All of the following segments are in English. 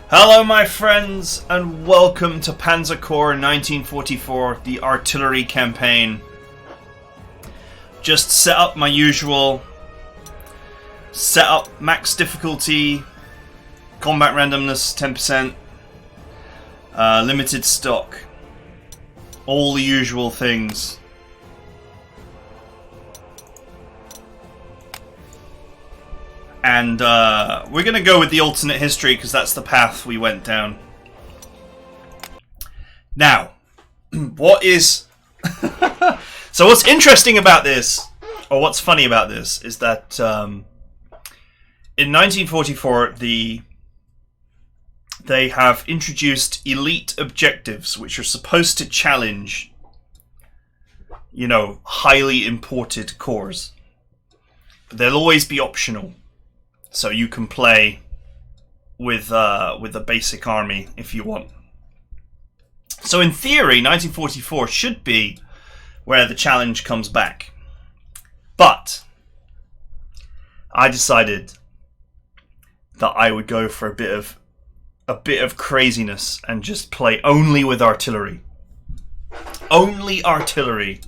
Hello my friends and welcome to Panzer Corps 1944, the artillery campaign. Just set up my usual setup, max difficulty, combat randomness 10%, limited stock, all the usual things. And we're going to go with the alternate history because that's the path we went down. Now, what is... So what's interesting about this, or what's funny about this, is that in 1944 they have introduced elite objectives which are supposed to challenge, you know, highly imported corps. But they'll always be optional. So you can play with a basic army if you want. So in theory, 1944 should be where the challenge comes back. But I decided that I would go for a bit of craziness and just play only with artillery. Only artillery.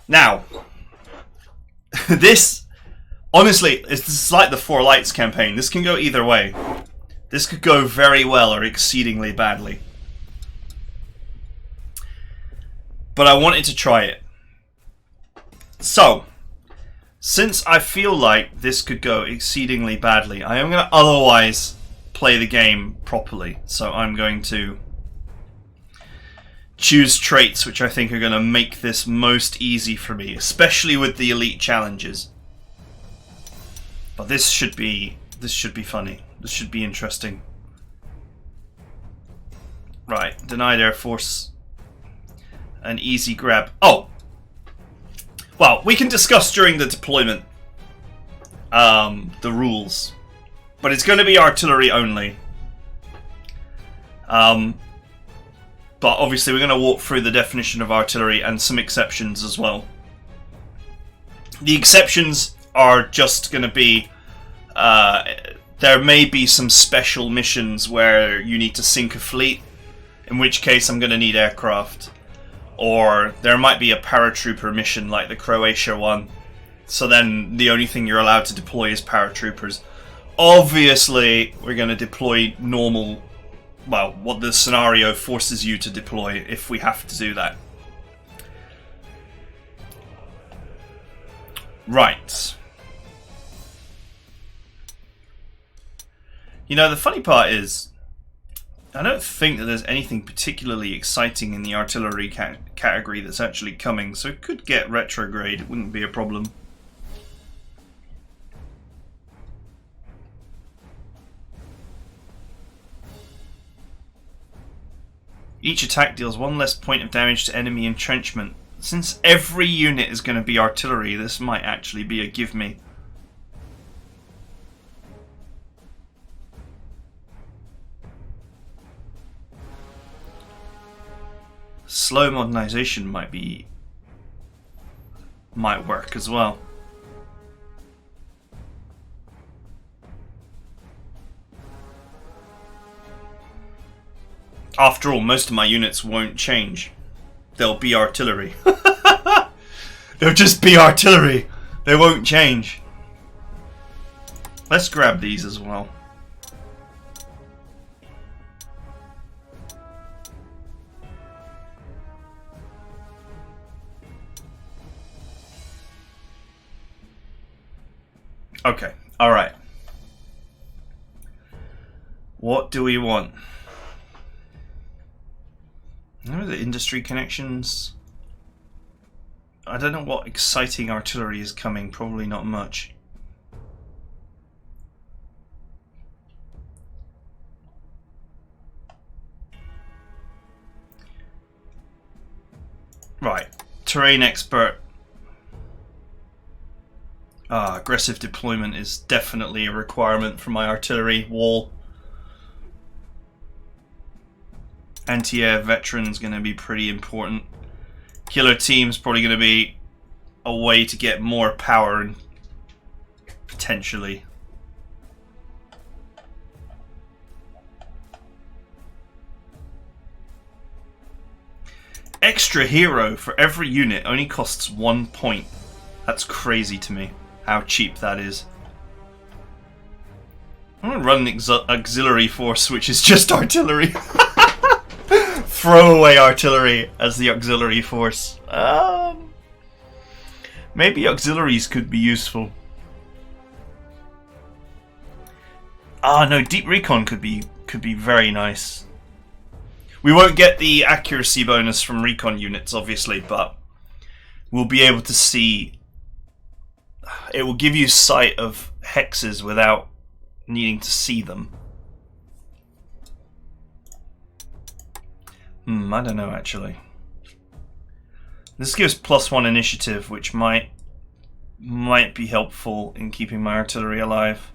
Now, this... Honestly, this is like the Four Lights campaign. This can go either way. This could go very well or exceedingly badly. But I wanted to try it. So, since I feel like this could go exceedingly badly, I am going to otherwise play the game properly. So I'm going to choose traits which I think are going to make this most easy for me, especially with the elite challenges. But this should be funny. This should be interesting. Right, denied Air Force. An easy grab. Oh! Well, we can discuss during the deployment the rules. But it's going to be artillery only. But obviously we're going to walk through the definition of artillery and some exceptions as well. The exceptions are just going to be, there may be some special missions where you need to sink a fleet, in which case I'm going to need aircraft. Or there might be a paratrooper mission like the Croatia one, so then the only thing you're allowed to deploy is paratroopers. Obviously, we're going to deploy normal, well, what the scenario forces you to deploy if we have to do that. Right. You know, the funny part is, I don't think that there's anything particularly exciting in the artillery category that's actually coming, so it could get retrograde, it wouldn't be a problem. Each attack deals one less point of damage to enemy entrenchment. Since every unit is going to be artillery, this might actually be a give me. Slow modernization might work as well. After all, most of my units won't change. They'll be artillery. They'll just be artillery. They won't change. Let's grab these as well. Okay, alright. What do we want? Remember the industry connections? I don't know what exciting artillery is coming, probably not much. Right, terrain expert. Aggressive deployment is definitely a requirement for my artillery wall. Anti-air veteran's going to be pretty important. Killer team's probably going to be a way to get more power and potentially extra hero for every unit only costs 1 point. That's crazy to me, how cheap that is. I'm going to run an auxiliary force, which is just artillery. Throwaway artillery as the auxiliary force. Maybe auxiliaries could be useful. No, deep recon could be very nice. We won't get the accuracy bonus from recon units, obviously, but we'll be able to see. It will give you sight of hexes without needing to see them. I don't know, actually. This gives +1 initiative, which might be helpful in keeping my artillery alive.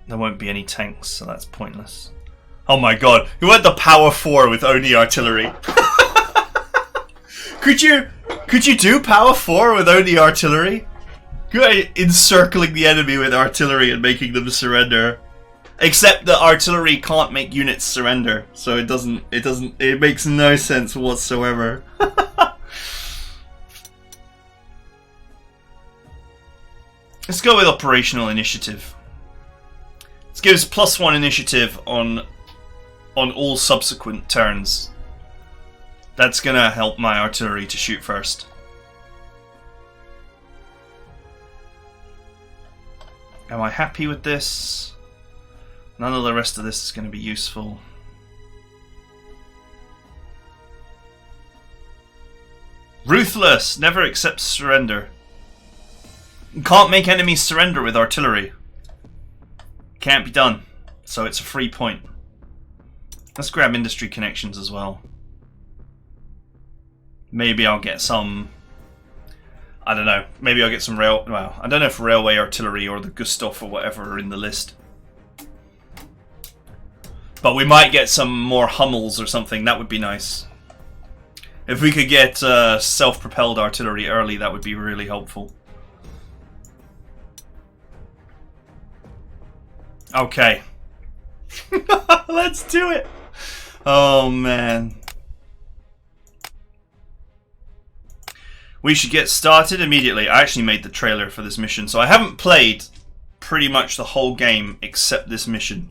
There won't be any tanks, so that's pointless. Oh my god, who had the power 4 with only artillery? Could you do power 4 with only artillery? Encircling the enemy with artillery and making them surrender. Except that artillery can't make units surrender, so it makes no sense whatsoever. Let's go with operational initiative. This gives +1 initiative on all subsequent turns. That's gonna help my artillery to shoot first. Am I happy with this? None of the rest of this is going to be useful. Ruthless! Never accepts surrender. Can't make enemies surrender with artillery. Can't be done. So it's a free point. Let's grab industry connections as well. Maybe I'll get some... I don't know. Maybe I'll get some rail... Well, I don't know if railway artillery or the Gustav or whatever are in the list. But we might get some more Hummels or something. That would be nice. If we could get self-propelled artillery early, that would be really helpful. Okay. Let's do it. Oh, man. We should get started immediately. I actually made the trailer for this mission, so I haven't played pretty much the whole game except this mission.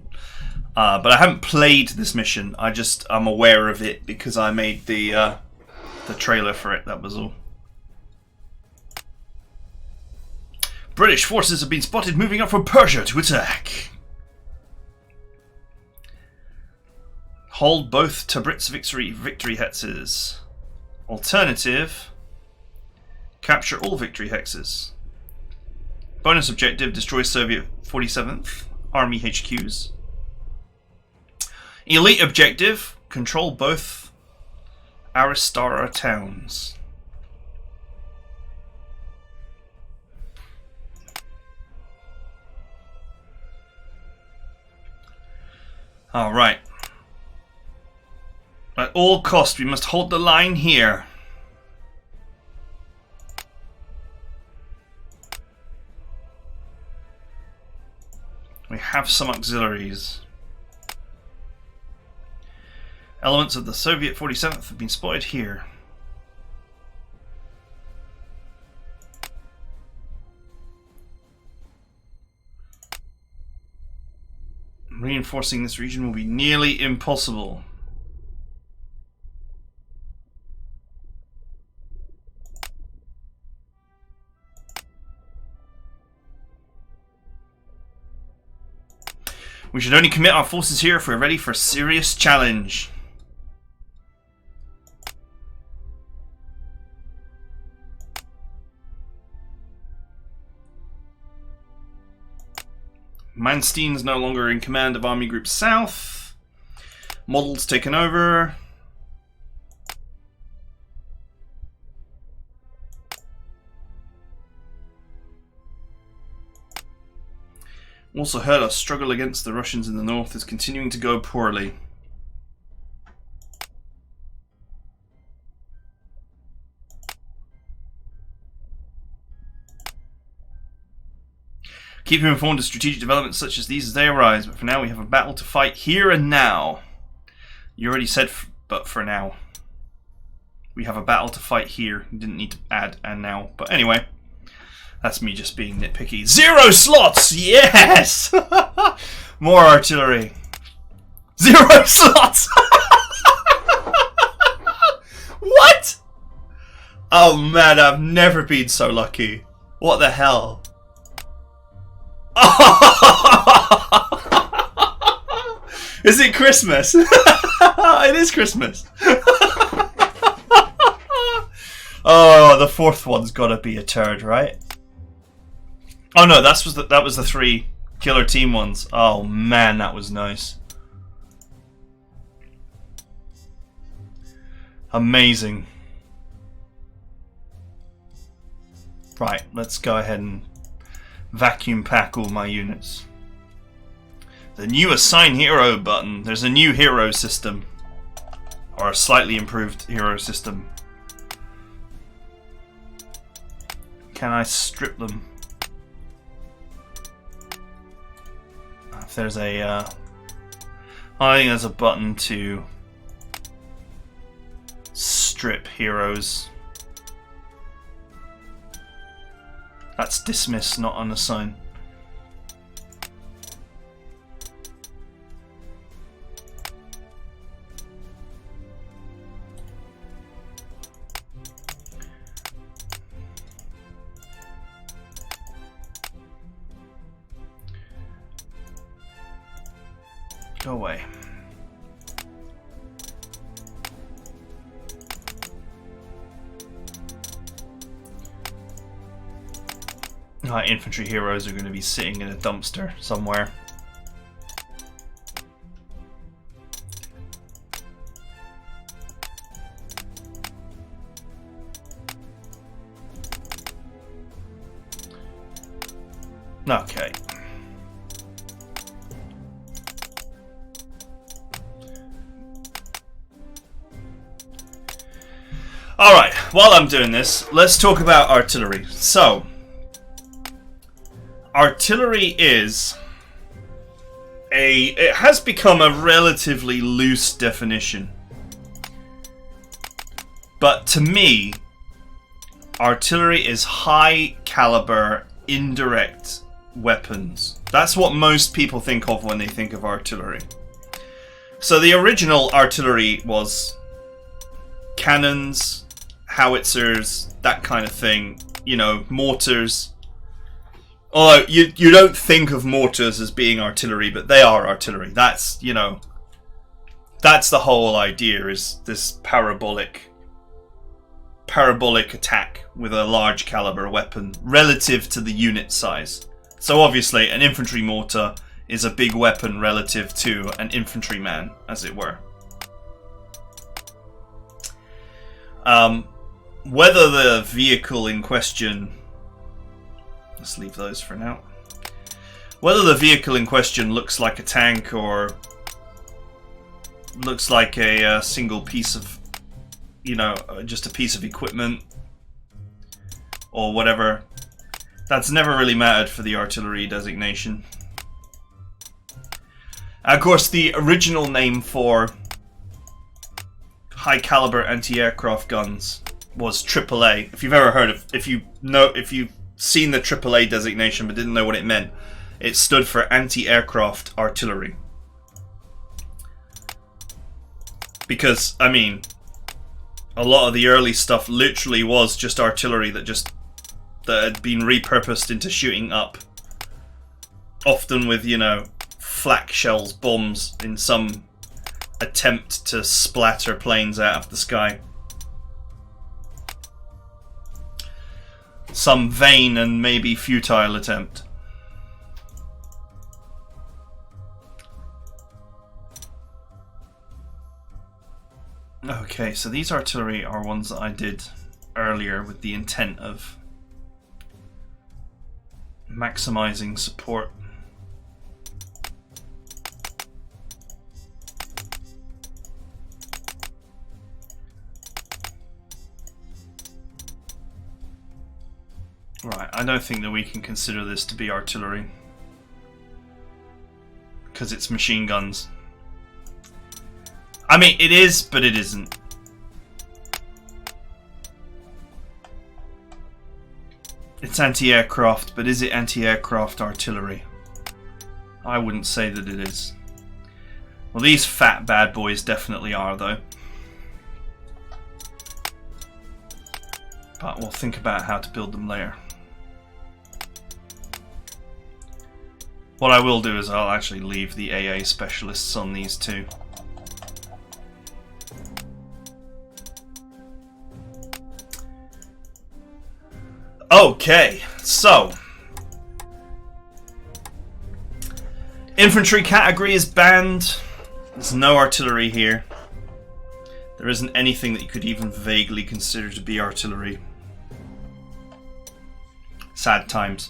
But I haven't played this mission. I'm aware of it because I made the trailer for it. That was all. British forces have been spotted moving up from Persia to attack. Hold both Tabritz victory hexes. Alternative. Capture all victory hexes. Bonus objective, destroy Soviet 47th Army HQs. Elite objective, control both Aristara towns. Alright. At all costs, we must hold the line here. We have some auxiliaries. Elements of the Soviet 47th have been spotted here. Reinforcing this region will be nearly impossible. We should only commit our forces here if we're ready for a serious challenge. Manstein's no longer in command of Army Group South. Model's taken over. Also heard our struggle against the Russians in the north is continuing to go poorly. Keep him informed of strategic developments such as these as they arise, but for now we have a battle to fight here and now. You already said but for now. We have a battle to fight here. You didn't need to add and now. But anyway, that's me just being nitpicky. 0 slots! Yes! More artillery. 0 slots! What? Oh man, I've never been so lucky. What the hell? Is it Christmas? It is Christmas. Oh, the 4th one's gotta be a turd, right? Oh no, that was the 3 killer team ones. Oh man, that was nice. Amazing. Right, let's go ahead and vacuum pack all my units. The new assign hero button. There's a new hero system. Or a slightly improved hero system. Can I strip them? If there's a... I think there's a button to strip heroes. That's dismiss, not unassign. Go away. Infantry heroes are going to be sitting in a dumpster somewhere. Okay. Alright, while I'm doing this, let's talk about artillery. So, artillery it has become a relatively loose definition. But to me, artillery is high caliber, indirect weapons. That's what most people think of when they think of artillery. So the original artillery was cannons, howitzers, that kind of thing. You know, mortars. Although you don't think of mortars as being artillery, but they are artillery. That's, you know, that's the whole idea, is this parabolic attack with a large caliber weapon relative to the unit size. So obviously an infantry mortar is a big weapon relative to an infantryman, as it were. Whether the vehicle in question... Let's leave those for now. Whether the vehicle in question looks like a tank or looks like a single piece of, you know, just a piece of equipment or whatever, that's never really mattered for the artillery designation. Of course, the original name for high caliber anti-aircraft guns was AAA. If you've ever heard of, if you've seen the AAA designation but didn't know what it meant, it stood for anti-aircraft artillery. Because, I mean, a lot of the early stuff literally was just artillery that had been repurposed into shooting up. Often with, you know, flak shells, bombs, in some attempt to splatter planes out of the sky. Some vain and maybe futile attempt. Okay, so these artillery are ones that I did earlier with the intent of maximizing support. Right, I don't think that we can consider this to be artillery because it's machine guns. I mean, it is, but it isn't. It's anti-aircraft, but is it anti-aircraft artillery? I wouldn't say that it is. Well, these fat bad boys definitely are, though. But we'll think about how to build them later. What I will do is I'll actually leave the AA specialists on these two. Okay, so infantry category is banned. There's no artillery here. There isn't anything that you could even vaguely consider to be artillery. Sad times.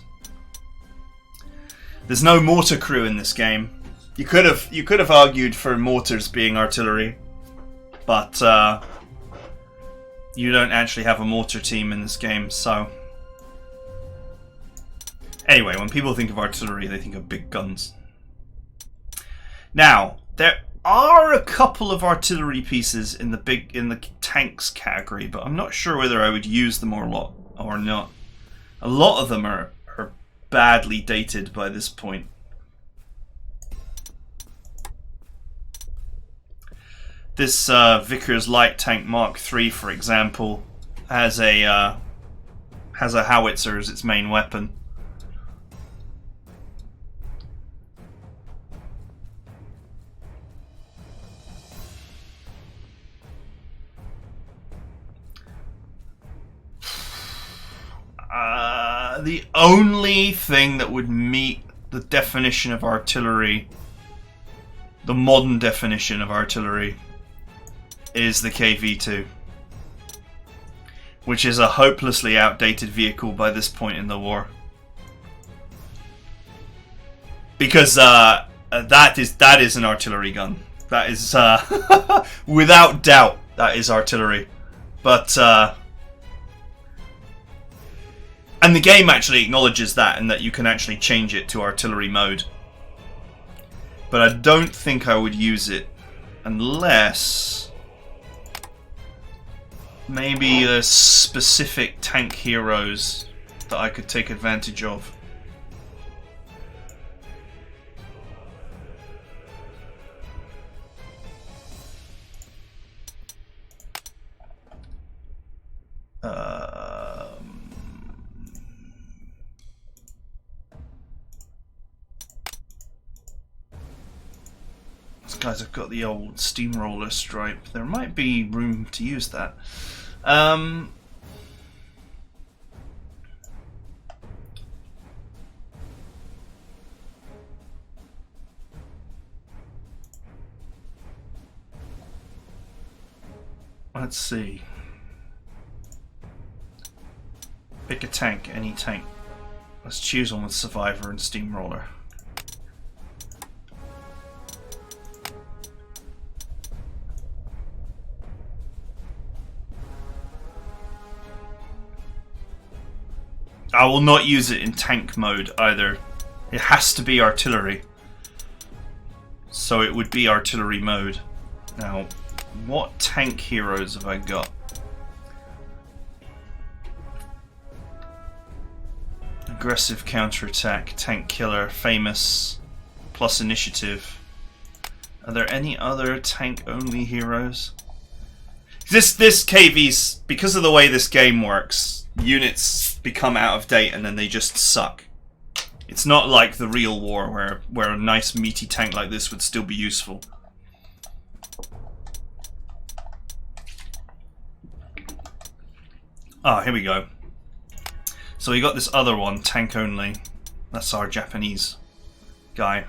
There's no mortar crew in this game. You could have argued for mortars being artillery, but you don't actually have a mortar team in this game, so. Anyway, when people think of artillery, they think of big guns. Now, there are a couple of artillery pieces in the tanks category, but I'm not sure whether I would use them or not. A lot of them are badly dated by this point. This Vickers light tank Mark III, for example, has a howitzer as its main weapon. The only thing that would meet the definition of artillery, the modern definition of artillery, is the KV-2, which is a hopelessly outdated vehicle by this point in the war. Because that is an artillery gun. That is without doubt that is artillery. But and the game actually acknowledges that, and that you can actually change it to artillery mode. But I don't think I would use it unless maybe there's specific tank heroes that I could take advantage of. These guys have got the old steamroller stripe. There might be room to use that. Let's see. Pick a tank, any tank. Let's choose one with Survivor and Steamroller. I will not use it in tank mode either. It has to be artillery. So it would be artillery mode. Now, what tank heroes have I got? Aggressive counterattack, tank killer, famous, plus initiative. Are there any other tank only heroes? This KV's, because of the way this game works, units become out of date and then they just suck. It's not like the real war where a nice meaty tank like this would still be useful. Ah, here we go. So we got this other one, tank only. That's our Japanese guy.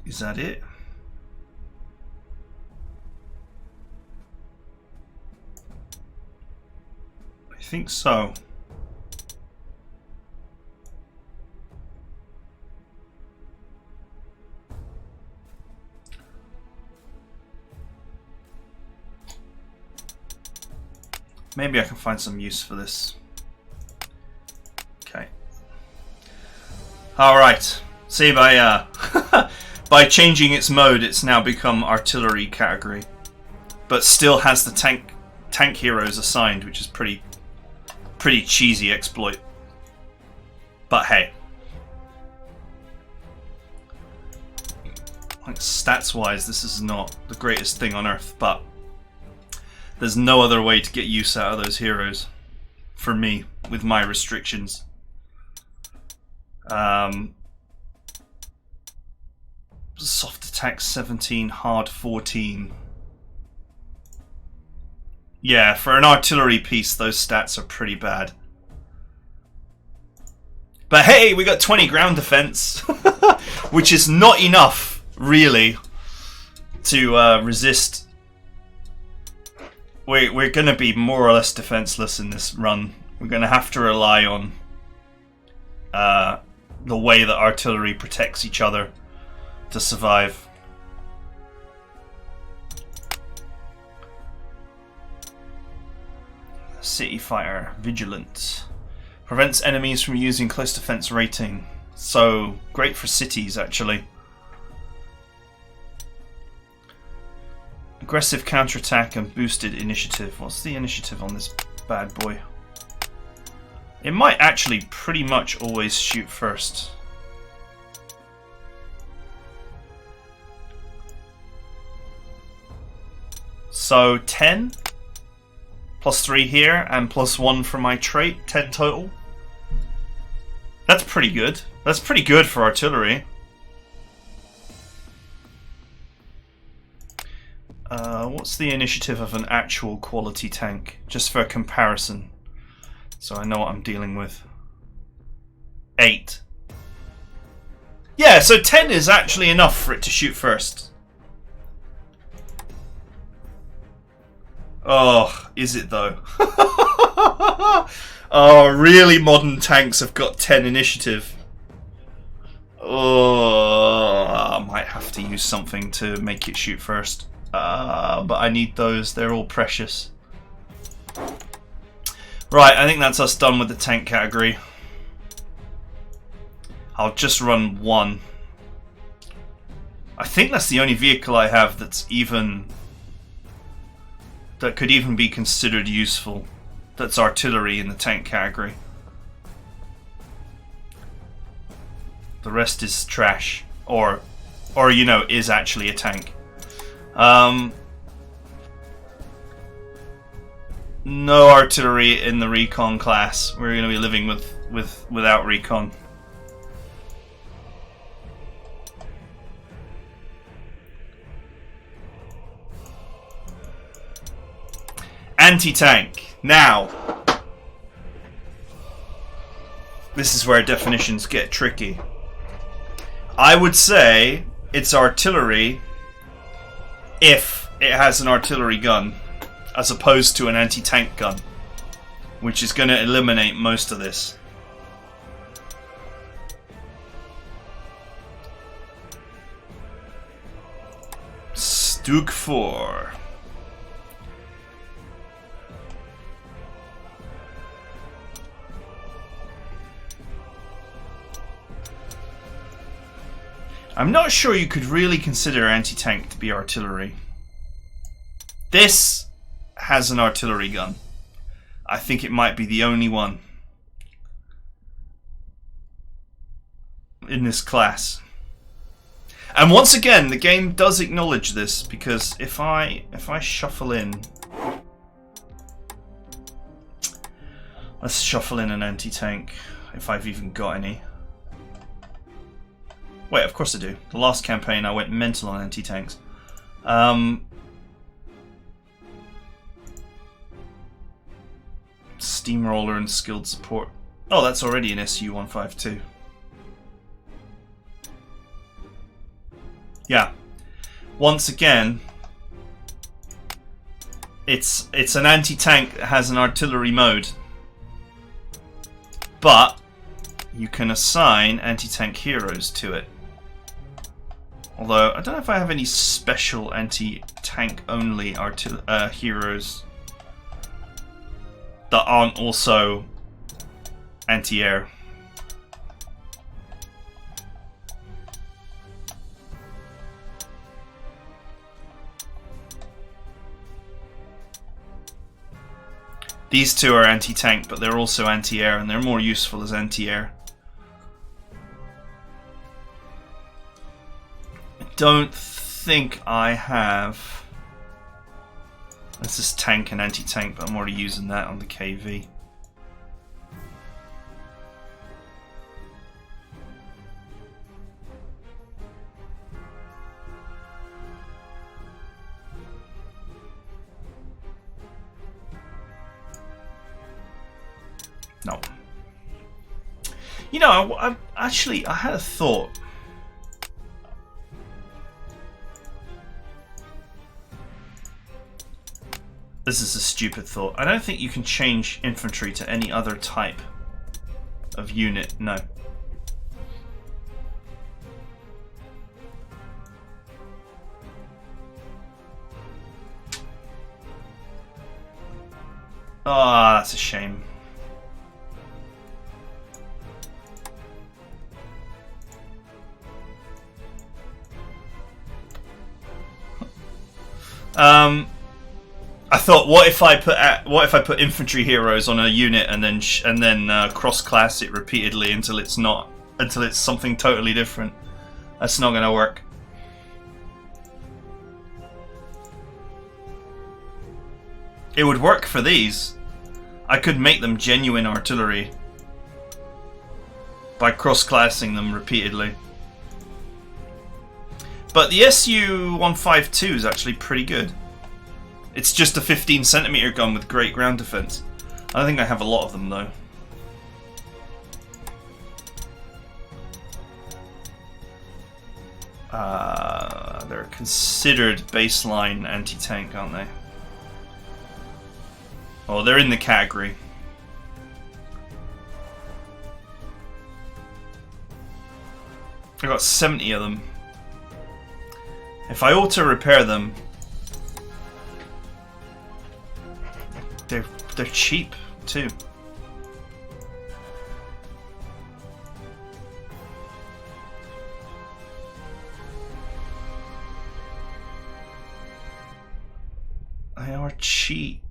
Is that it? I think so. Maybe I can find some use for this. Okay. Alright. See, By changing its mode, it's now become artillery category, but still has the tank heroes assigned, which is pretty cheesy exploit. But hey, like stats-wise, this is not the greatest thing on earth, but there's no other way to get use out of those heroes for me with my restrictions. Soft attack 17, hard 14. Yeah, for an artillery piece, those stats are pretty bad. But hey, we got 20 ground defense, which is not enough, really, to resist. We're going to be more or less defenseless in this run. We're going to have to rely on the way that artillery protects each other to survive. City Fighter, Vigilant. Prevents enemies from using close defense rating. So, great for cities, actually. Aggressive counterattack and boosted initiative. What's the initiative on this bad boy? It might actually pretty much always shoot first. So 10 plus 3 here and plus 1 for my trait, 10 total. That's pretty good. That's pretty good for artillery. What's the initiative of an actual quality tank? Just for comparison, so I know what I'm dealing with. 8. Yeah, so 10 is actually enough for it to shoot first. Oh, is it though? Oh, really modern tanks have got 10 initiative. Oh, I might have to use something to make it shoot first. But I need those, they're all precious. Right, I think that's us done with the tank category. I'll just run 1. I think that's the only vehicle I have that's even... that could even be considered useful. That's artillery in the tank category. The rest is trash. Or you know, is actually a tank. No artillery in the recon class. We're going to be living without recon. Anti-tank. Now, this is where definitions get tricky. I would say it's artillery if it has an artillery gun, as opposed to an anti-tank gun, which is going to eliminate most of this. Stug 4. I'm not sure you could really consider anti-tank to be artillery. This has an artillery gun. I think it might be the only one in this class. And once again, the game does acknowledge this, because if I shuffle in... Let's shuffle in an anti-tank, if I've even got any. Wait, of course I do. The last campaign I went mental on anti-tanks. Steamroller and skilled support. Oh, that's already an SU-152. Yeah. Once again, it's an anti-tank that has an artillery mode. But you can assign anti-tank heroes to it. Although, I don't know if I have any special anti-tank only heroes that aren't also anti-air. These two are anti-tank, but they're also anti-air, and they're more useful as anti-air. I don't think I have... This is tank and anti-tank, but I'm already using that on the KV. No. You know, I had a thought. This is a stupid thought. I don't think you can change infantry to any other type of unit. No. Ah, that's a shame. I thought, what if I put infantry heroes on a unit and then cross-class it repeatedly until it's something totally different. That's not going to work. It would work for these. I could make them genuine artillery by cross-classing them repeatedly. But the SU-152 is actually pretty good. It's just a 15cm gun with great ground defense. I don't think I have a lot of them though. They're considered baseline anti-tank, aren't they? Oh, they're in the category. I got 70 of them. If I auto-repair them, they're cheap too. They are cheap.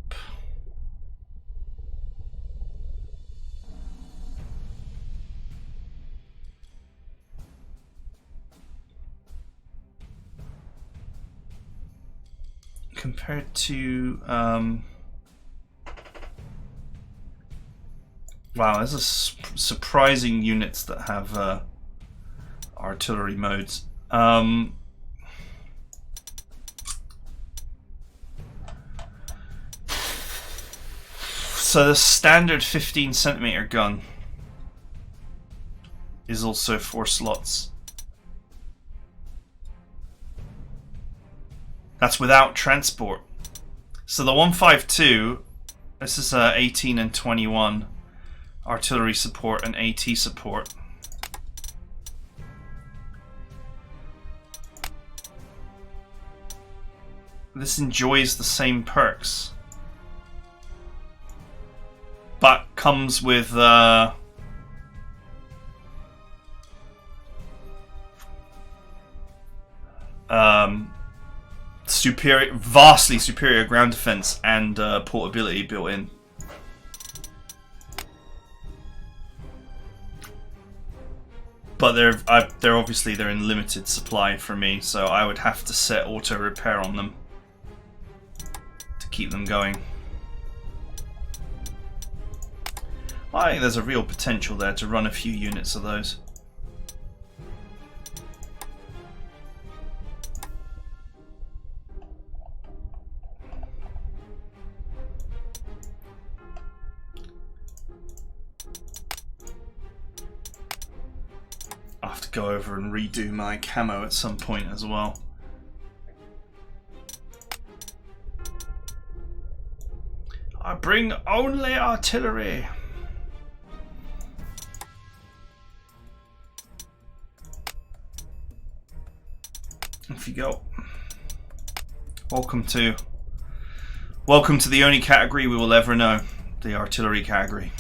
Compared to wow, there's a surprising units that have artillery modes. So the standard 15cm gun is also 4 slots. That's without transport. So the 152, this is 18 and 21 artillery support and AT support. This enjoys the same perks, but comes with vastly superior ground defense and portability built in. But they're obviously in limited supply for me, so I would have to set auto repair on them to keep them going. I think there's a real potential there to run a few units of those. I'll have to go over and redo my camo at some point as well. I bring only artillery. Off you go. Welcome to the only category we will ever know, the artillery category.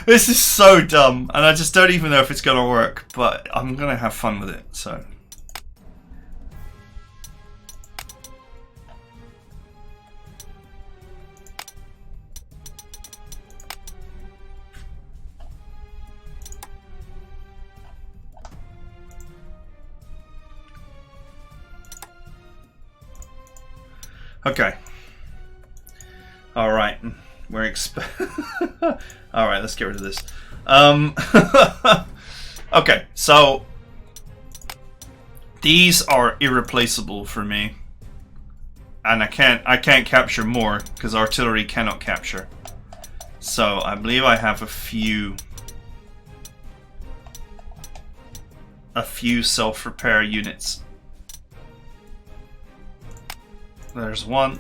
This is so dumb, and I just don't even know if it's gonna work, but I'm gonna have fun with it, so. Okay. Alright. We're Alright, let's get rid of this. Okay, so these are irreplaceable for me. And I can't capture more because artillery cannot capture. So I believe I have a few self-repair units. There's one.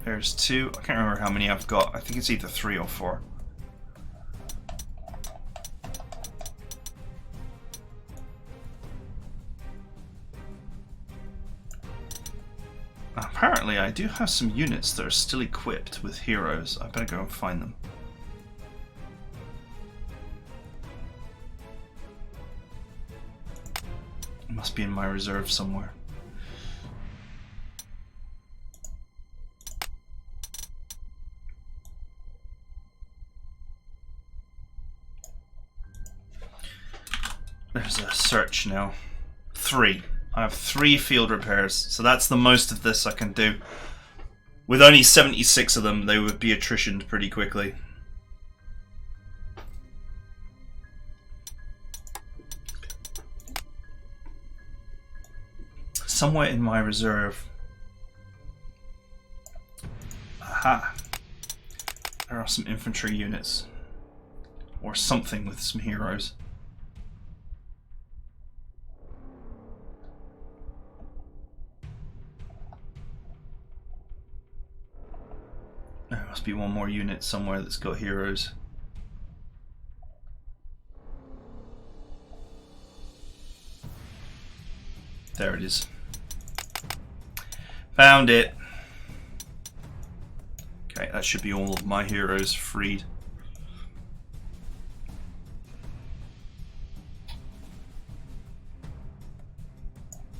There's two. I can't remember how many I've got. I think it's either 3 or 4. Apparently I do have some units that are still equipped with heroes. I better go and find them. It must be in my reserve somewhere. There's a search now. 3. I have 3 field repairs, so that's the most of this I can do. With only 76 of them, they would be attritioned pretty quickly. Somewhere in my reserve. Aha. There are some infantry units. Or something with some heroes. There must be one more unit somewhere that's got heroes. There it is. Found it. Okay, that should be all of my heroes freed.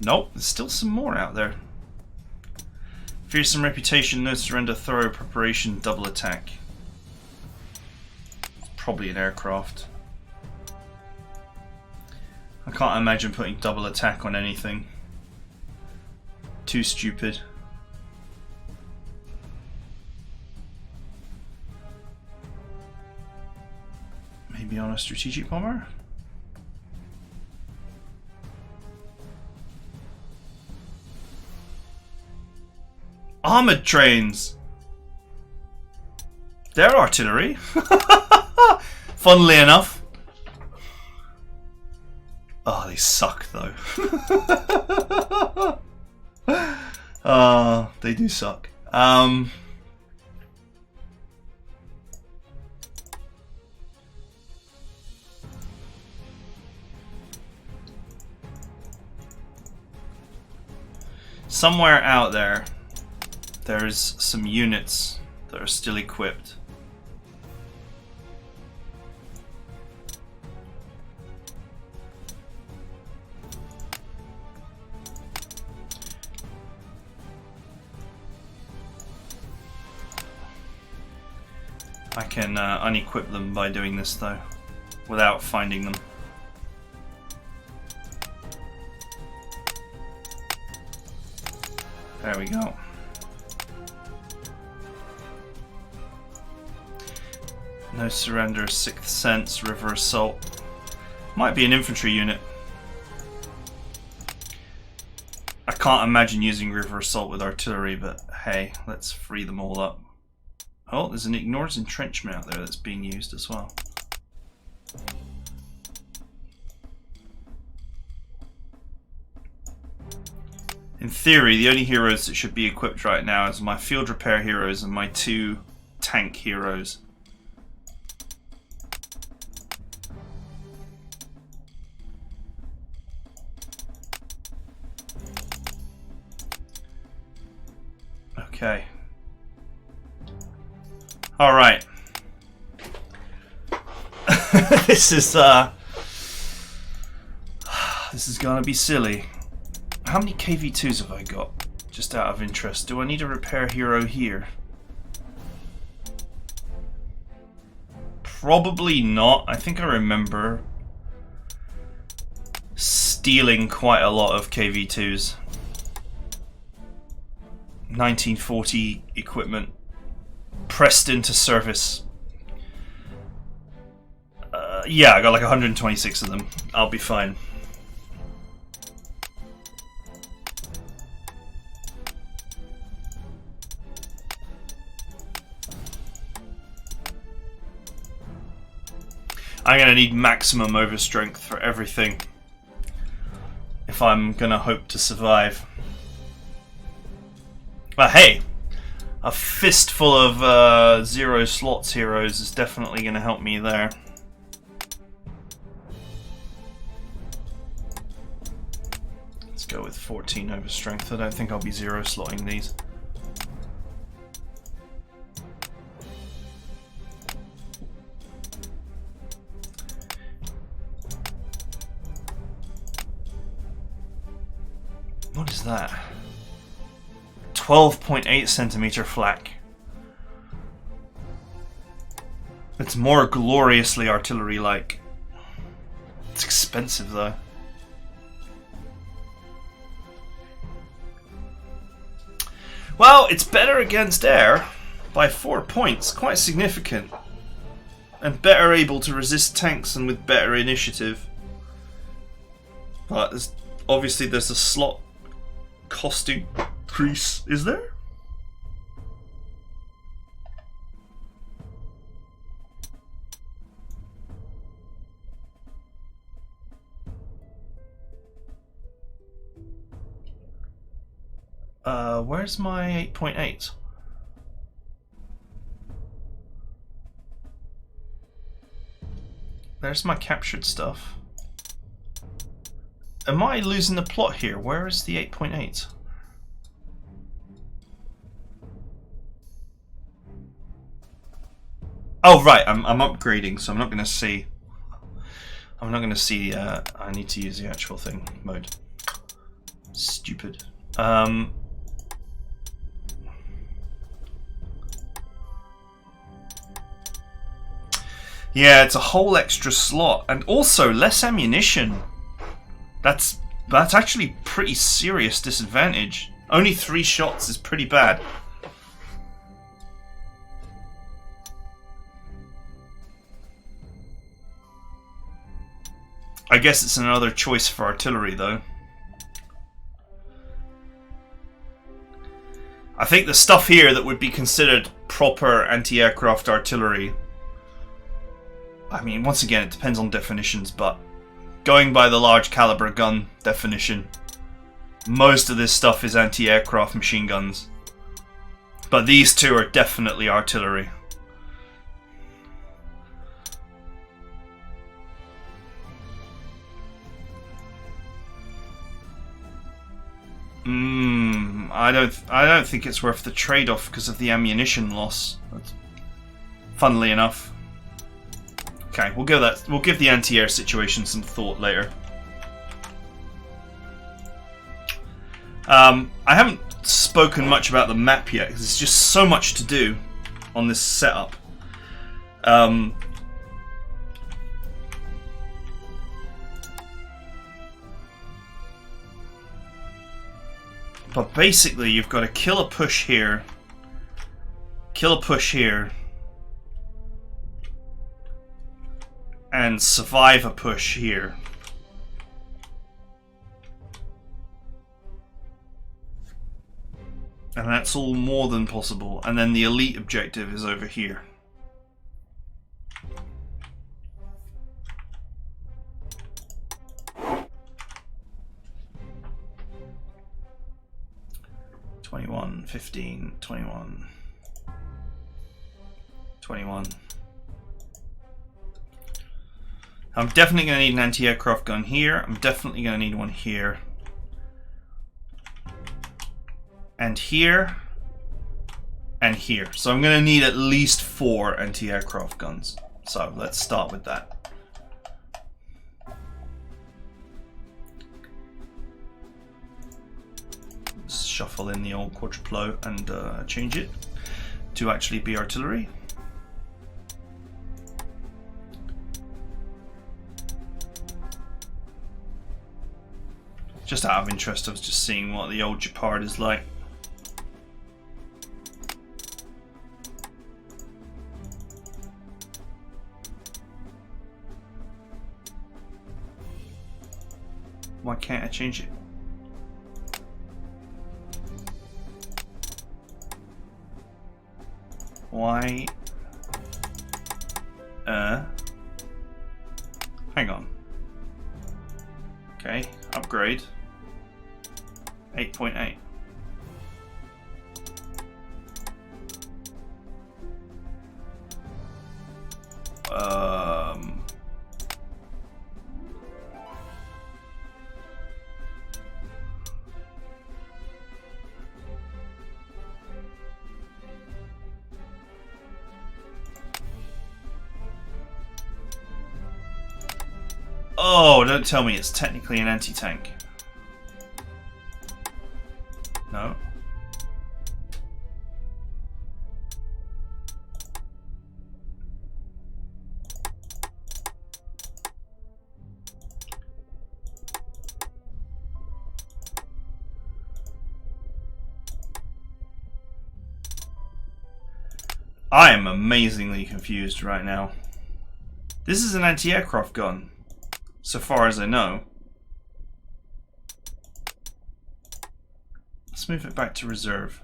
Nope, there's still some more out there. Fearsome reputation, no surrender, thorough preparation, double attack. Probably an aircraft. I can't imagine putting double attack on anything. Too stupid. Maybe on a strategic bomber? Armored trains! They're artillery. Funnily enough. Oh, they suck though. They do suck. Somewhere out there, there's some units that are still equipped. I can unequip them by doing this though, without finding them. There we go. No surrender, 6th sense, river assault. Might be an infantry unit. I can't imagine using river assault with artillery, but hey, let's free them all up. Oh, there's an ignored entrenchment out there that's being used as well. In theory, the only heroes that should be equipped right now is my field repair heroes and my 2 tank heroes. Okay. All right. This is gonna be silly. How many KV2s have I got? Just out of interest. Do I need a repair hero here? Probably not. I think I remember stealing quite a lot of KV2s. 1940 equipment pressed into service. Yeah, I got like 126 of them. I'll be fine. I'm gonna need maximum overstrength for everything if I'm gonna hope to survive. But hey, a fistful of 0 slots heroes is definitely gonna help me there. Let's go with 14 overstrength. I don't think I'll be 0 slotting these. What is that? 12.8 centimeter flak. It's more gloriously artillery-like. It's expensive though. Well, it's better against air by 4 points, quite significant. And better able to resist tanks and with better initiative. But obviously there's a slot cost increase, is there? Where's my 8.8? There's my captured stuff. Am I losing the plot here? Where is the 8.8? Oh right, I'm upgrading, so I'm not going to see. I'm not going to see. I need to use the actual thing mode. Stupid. Yeah, it's a whole extra slot, and also less ammunition. That's actually pretty serious disadvantage. Only 3 shots is pretty bad. I guess it's another choice for artillery though. I think the stuff here that would be considered proper anti-aircraft artillery, I mean, once again, it depends on definitions, but going by the large caliber gun definition, most of this stuff is anti-aircraft machine guns. But these two are definitely artillery. I don't think it's worth the trade-off because of the ammunition loss. That's, funnily enough. Okay, we'll give the anti-air situation some thought later. I haven't spoken much about the map yet because there's just so much to do on this setup. But basically, you've got to kill a push here, and survive a push here. And that's all more than possible. And then the elite objective is over here. (21, 15, 21, 21). I'm definitely going to need an anti-aircraft gun here. I'm definitely going to need one here. And here. And here. So I'm going to need at least 4 anti-aircraft guns. So let's start with that. Let's shuffle in the old quadruplo and change it to actually be artillery. Just out of interest, I was just seeing what the old Gepard is like. Why can't I change it? Why? Hang on. Okay, upgrade. 8.8. Oh, don't tell me it's technically an anti-tank. No. I am amazingly confused right now. This is an anti-aircraft gun, so far as I know. Let's move it back to reserve.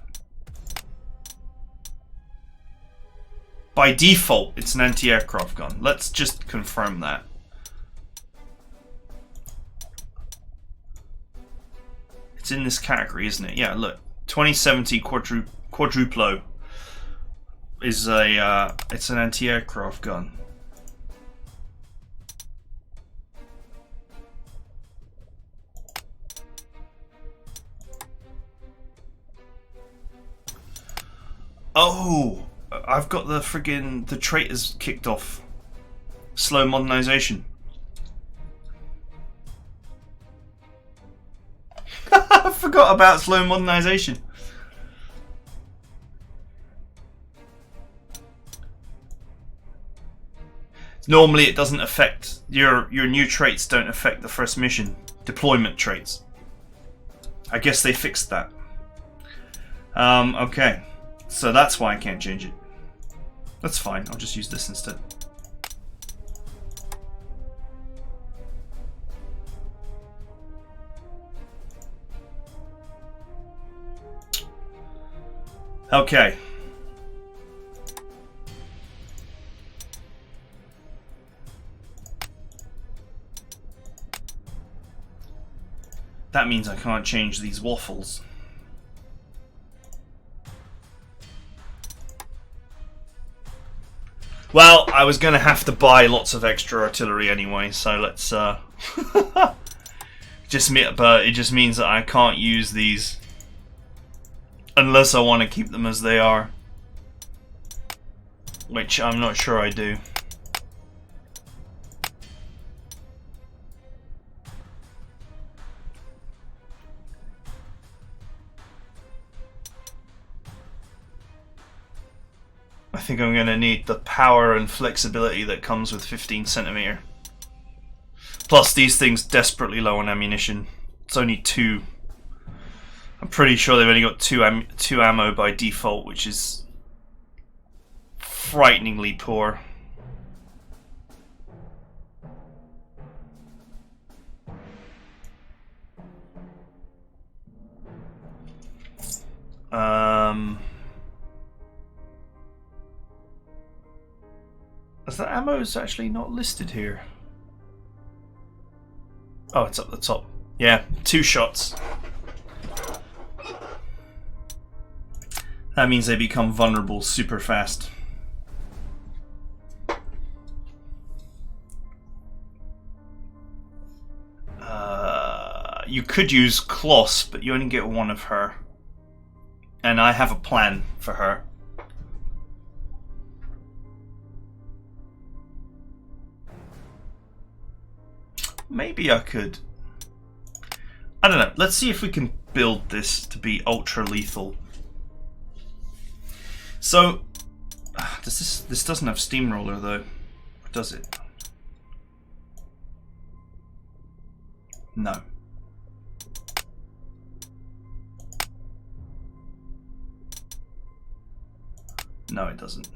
By default, it's an anti-aircraft gun. Let's just confirm that. It's in this category, isn't it? Yeah, look. 2070 Quadruplo is a it's an anti-aircraft gun. Oh, I've got the friggin' the traitors kicked off. Slow modernization. I forgot about slow modernization. Normally it doesn't affect your new traits don't affect the first mission. Deployment traits. I guess they fixed that. Okay. So that's why I can't change it. That's fine, I'll just use this instead. Okay. That means I can't change these waffles. Well, I was going to have to buy lots of extra artillery anyway, so let's but it just means that I can't use these unless I want to keep them as they are, which I'm not sure I do. I think I'm going to need the power and flexibility that comes with 15cm. Plus, these things desperately low on ammunition. It's only 2. I'm pretty sure they've only got 2 ammo by default, which is frighteningly poor. As the ammo is actually not listed here. Oh, it's up the top. Yeah, 2 shots. That means they become vulnerable super fast. You could use Kloss, but you only get 1 of her. And I have a plan for her. Maybe I could. I don't know. Let's see if we can build this to be ultra lethal. So, this doesn't have steamroller though, or does it? No. No, it doesn't.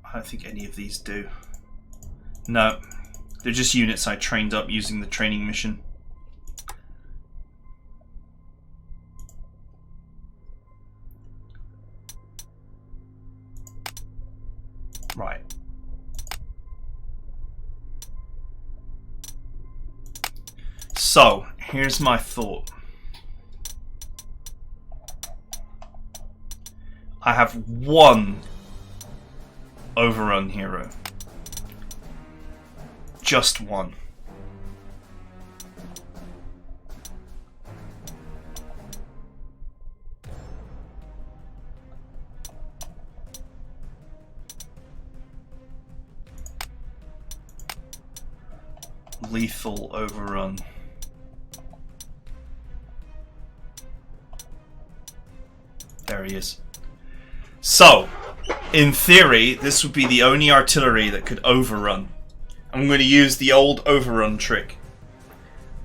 I don't think any of these do. No. They're just units I trained up using the training mission. Right. So, here's my thought. I have one overrun hero. Just one. Lethal overrun. There he is. So, in theory, this would be the only artillery that could overrun. I'm going to use the old overrun trick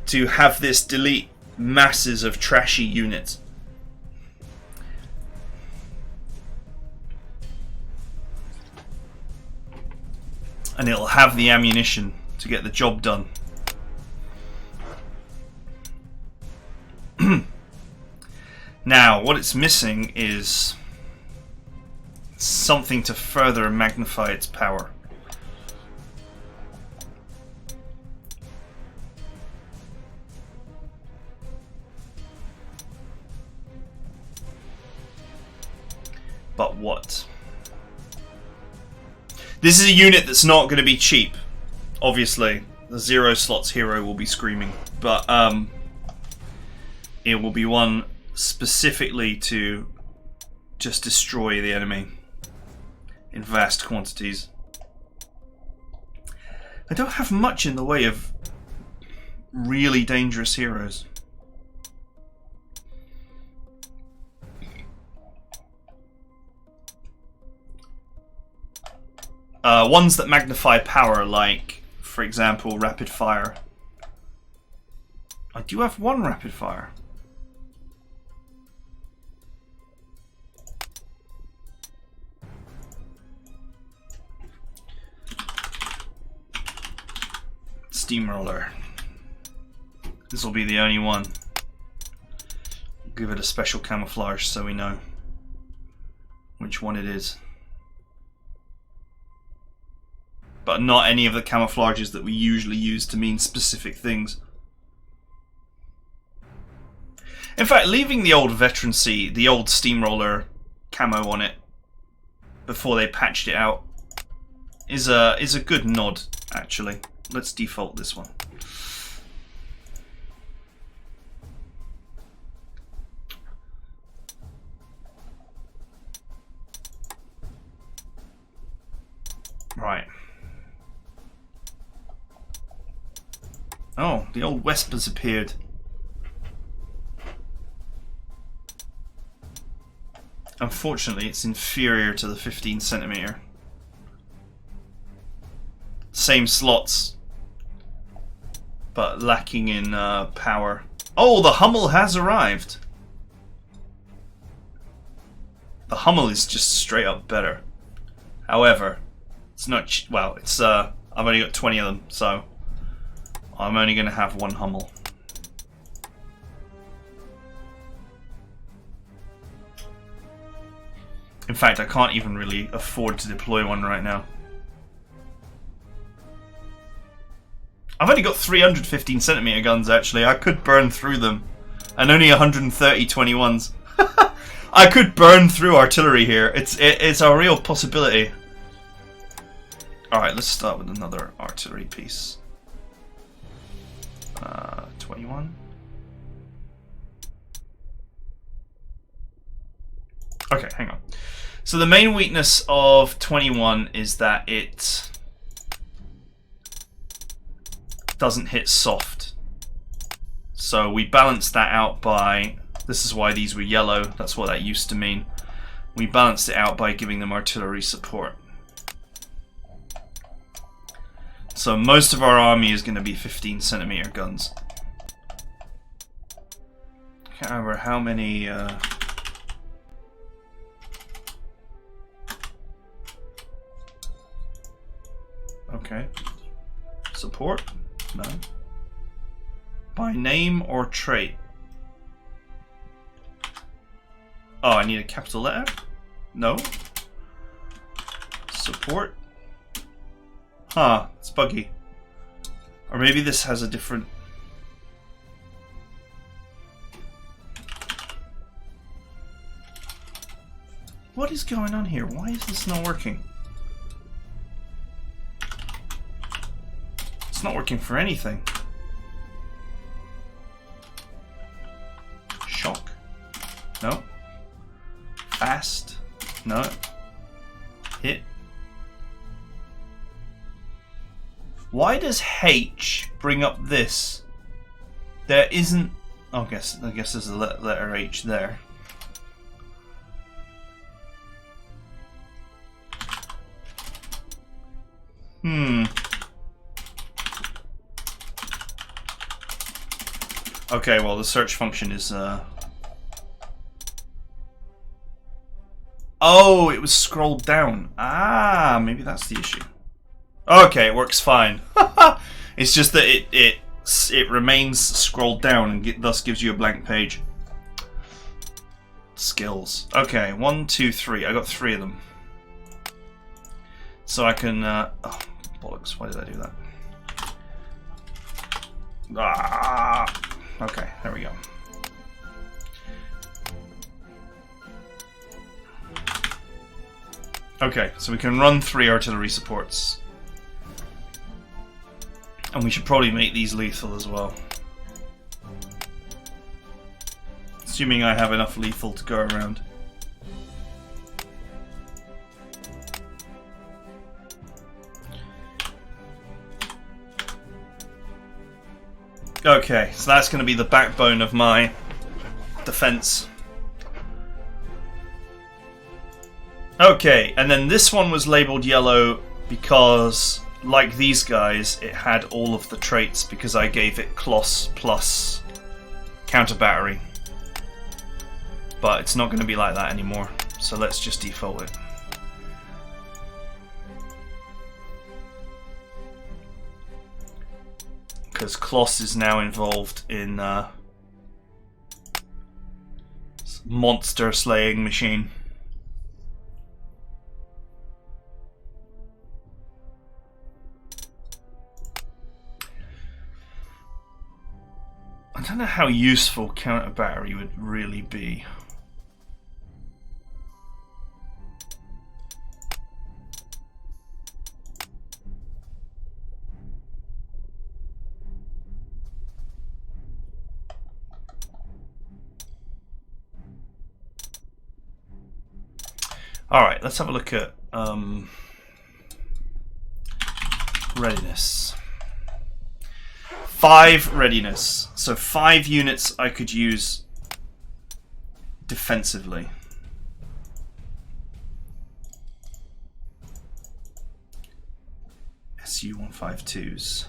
to have this delete masses of trashy units. And it'll have the ammunition to get the job done. Now, what it's missing is something to further magnify its power. But what? This is a unit that's not going to be cheap. Obviously, the 0 slots hero will be screaming, but it will be one specifically to just destroy the enemy in vast quantities. I don't have much in the way of really dangerous heroes. Ones that magnify power, like, for example, rapid fire. I do have one rapid fire. Steamroller. This will be the only one. Give it a special camouflage so we know which one it is. But not any of the camouflages that we usually use to mean specific things. In fact, leaving the old veterancy, the old steamroller camo on it before they patched it out is a good nod, actually. Let's default this one. Right. Oh, the old Wespers appeared. Unfortunately, it's inferior to the 15cm. Same slots, but lacking in power. Oh, the Hummel has arrived. The Hummel is just straight up better. However, it's not. Well, it's. I've only got 20 of them, so I'm only going to have one Hummel. In fact, I can't even really afford to deploy one right now. I've only got 300 15cm guns, actually. I could burn through them. And only 130 21s. I could burn through artillery here. It's a real possibility. Alright, let's start with another artillery piece. 21. Okay, hang on. So the main weakness of 21 is that it doesn't hit soft. So we balanced that out by, this is why these were yellow, that's what that used to mean. We balanced it out by giving them artillery support. So most of our army is going to be 15cm guns. I can't remember how many... Okay. Support? No. By name or trait? Oh, I need a capital letter? No. Support? Huh, it's buggy. Or maybe this has a different... What is going on here? Why is this not working? It's not working for anything. Shock? No. Fast? No. Hit? Why does H bring up this? There isn't... Oh, I guess there's a letter H there. Okay, well the search function is Oh, it was scrolled down. Ah, maybe that's the issue. Okay, it works fine. It's just that it remains scrolled down and thus gives you a blank page. Skills. Okay, 1, 2, 3. I got 3 of them. So I can oh, bollocks, why did I do that? Ah. Okay, there we go. Okay, so we can run 3 artillery supports. And we should probably make these lethal as well. Assuming I have enough lethal to go around. Okay, so that's going to be the backbone of my defense. Okay, and then this one was labeled yellow because, like these guys, it had all of the traits because I gave it Kloss plus counter battery. But it's not going to be like that anymore, so let's just default it. Because Kloss is now involved in monster slaying machine. I don't know how useful counter battery would really be. Alright, let's have a look at readiness. 5 readiness. So 5 units I could use defensively. SU-152s.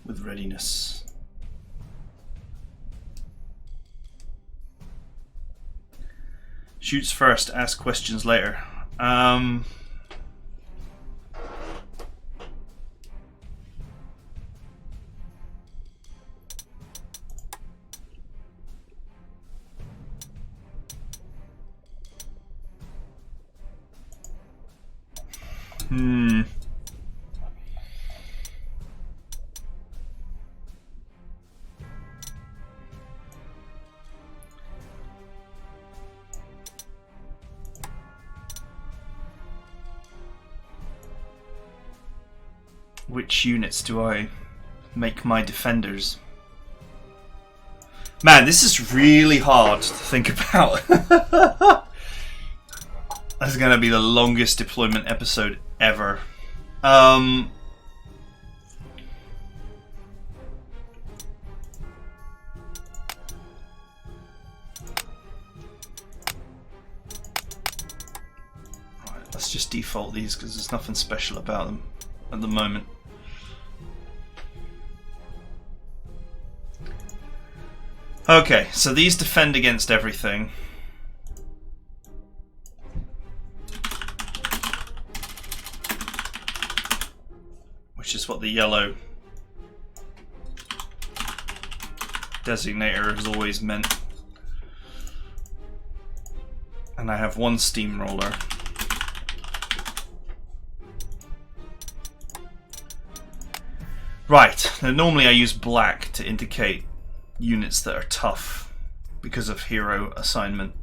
With readiness. Shoots first, ask questions later. Which units do I make my defenders? Man, this is really hard to think about. This is going to be the longest deployment episode ever. Right, let's just default these because there's nothing special about them at the moment. Okay, so these defend against everything. which is what the yellow designator has always meant. And I have one steamroller. Right, now normally I use black to indicate units that are tough because of hero assignment.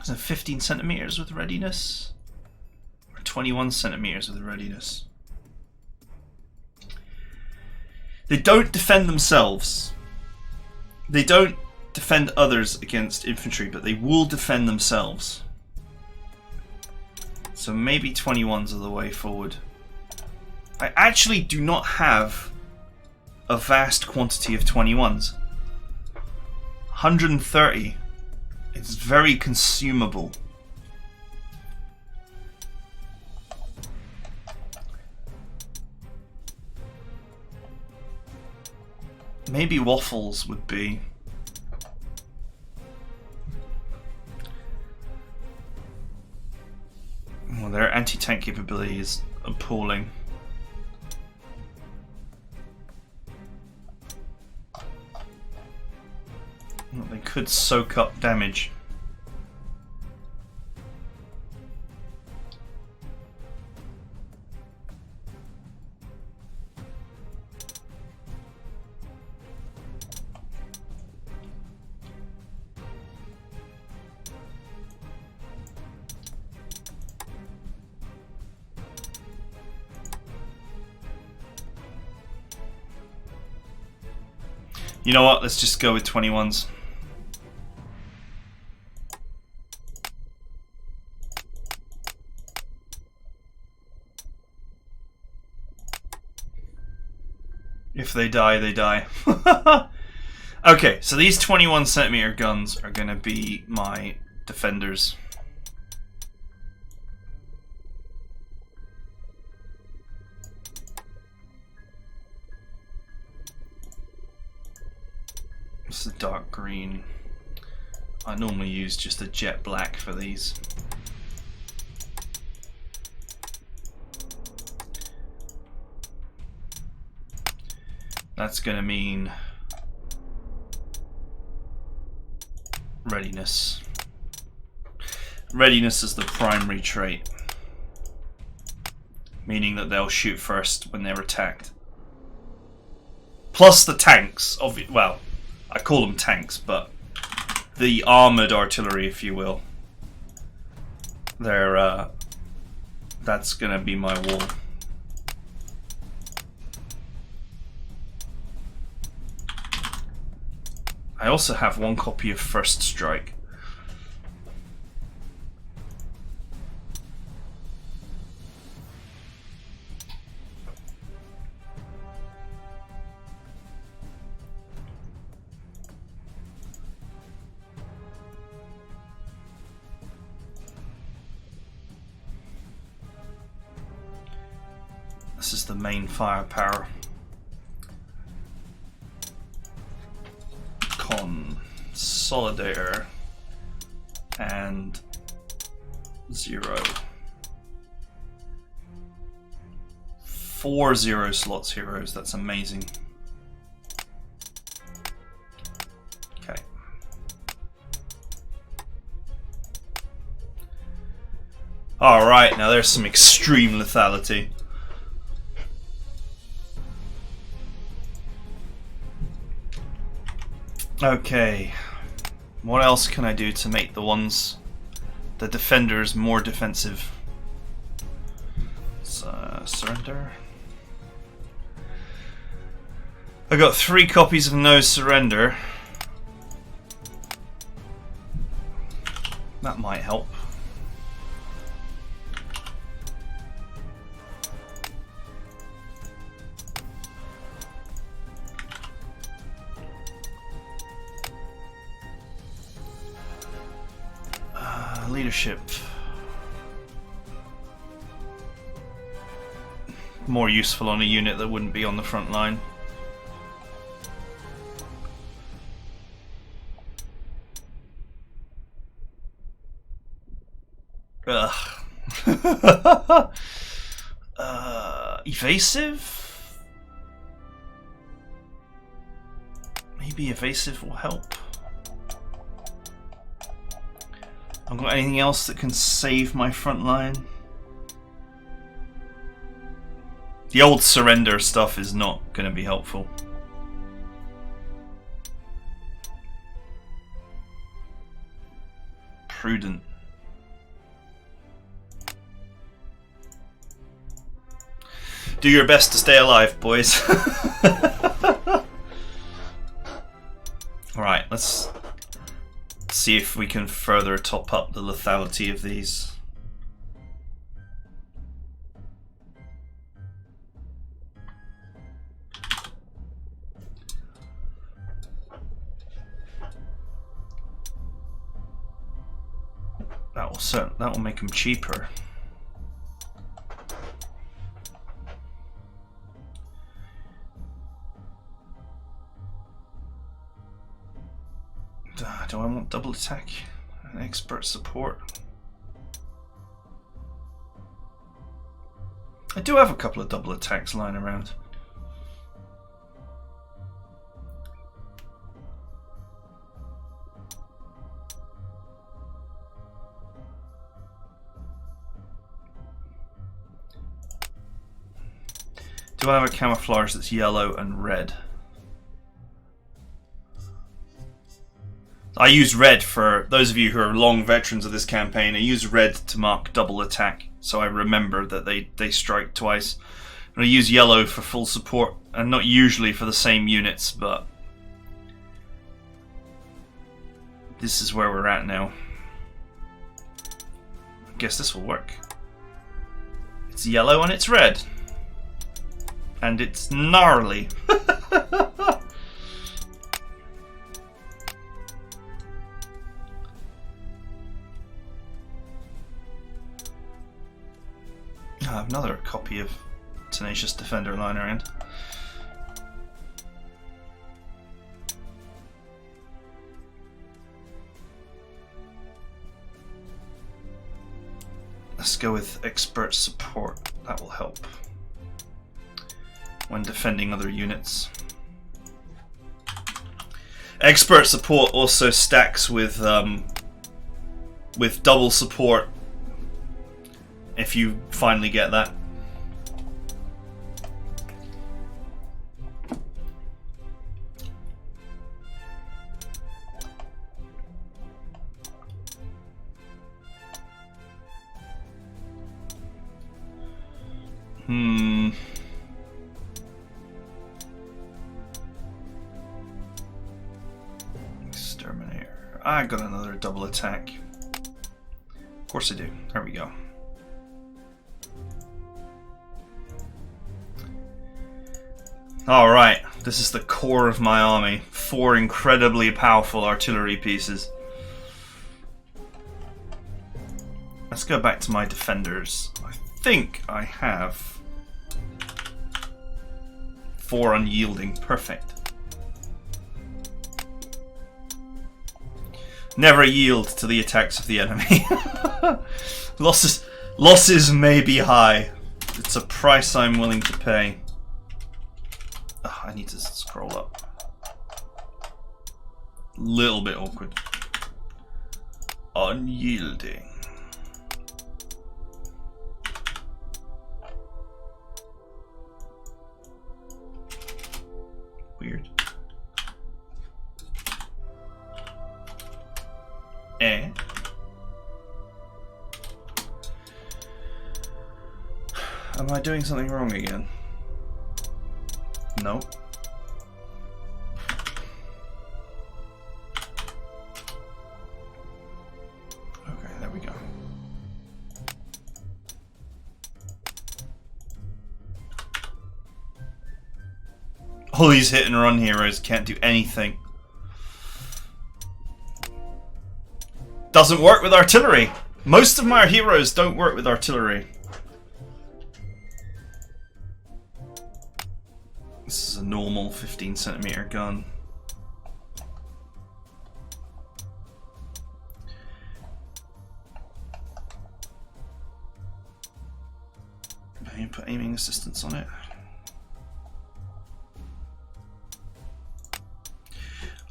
So 15 centimeters with readiness, or 21 centimeters with readiness. They don't defend themselves. They don't defend others against infantry, but they will defend themselves. So maybe 21s are the way forward. I actually do not have a vast quantity of 21s. 130. It's very consumable. Maybe waffles would be. Well, their anti-tank capability is appalling. Well, they could soak up damage. You know what? Let's just go with 21s. If they die, they die. Okay, so these 21 centimeter guns are going to be my defenders. It's the dark green. I normally use just a jet black for these. That's going to mean readiness. Readiness is the primary trait, meaning that they'll shoot first when they're attacked. Plus the tanks, well, I call them tanks, but the armoured artillery, if you will. They're, that's going to be my wall. I also have one copy of First Strike. This is the main firepower. Consolidator and 0. 4 0 slots heroes, that's amazing. Okay. Alright, now there's some extreme lethality. Okay, what else can I do to make the defenders more defensive? Surrender. I got 3 copies of No Surrender. That might help. Leadership. More useful on a unit that wouldn't be on the front line. Evasive? Maybe evasive will help. I've got anything else that can save my front line? The old surrender stuff is not going to be helpful. Prudent. Do your best to stay alive, boys. Alright, let's see if we can further top up the lethality of these. That will make them cheaper. Do I want double attack and expert support? I do have a couple of double attacks lying around. Do I have a camouflage that's yellow and red? I use red for those of you who are long veterans of this campaign. I use red to mark double attack, so I remember that they strike twice. And I use yellow for full support, and not usually for the same units, but this is where we're at now. I guess this will work. It's yellow and it's red. And it's gnarly. I have another copy of Tenacious Defender lying around. Let's go with expert support. That will help when defending other units. Expert support also stacks with double support if you finally get that. Exterminator. I got another double attack. Of course I do. There we go. Alright, this is the core of my army. 4 incredibly powerful artillery pieces. Let's go back to my defenders. I think I have 4 unyielding. Perfect. Never yield to the attacks of the enemy. Losses may be high. It's a price I'm willing to pay. Oh, I need to scroll up. Little bit awkward. Unyielding. Weird. Eh? Am I doing something wrong again? No. Okay, there we go. All these hit and run heroes can't do anything. Doesn't work with artillery. Most of my heroes don't work with artillery. This is a normal 15cm gun. assistance on it.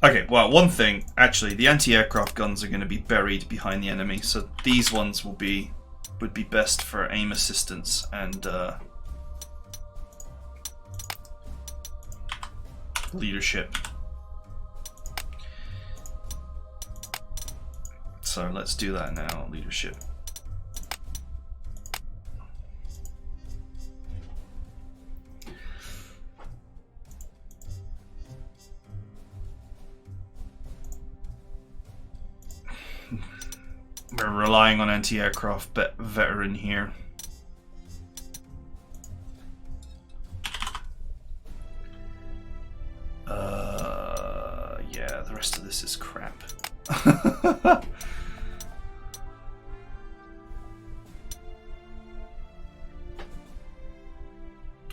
Okay, well, one thing, actually, the anti-aircraft guns are going to be buried behind the enemy, so these ones would be best for aim assistance and leadership. So let's do that now, leadership. We're relying on anti-aircraft veteran here. Yeah, the rest of this is crap.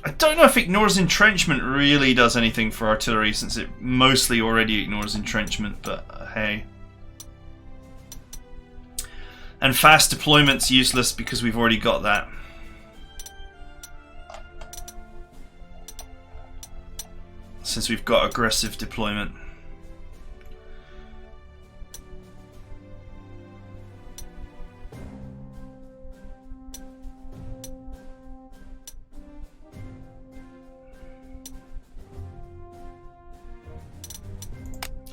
I don't know if ignores entrenchment really does anything for artillery, since it mostly already ignores entrenchment, but hey. And fast deployment's useless because we've already got that. Since we've got aggressive deployment.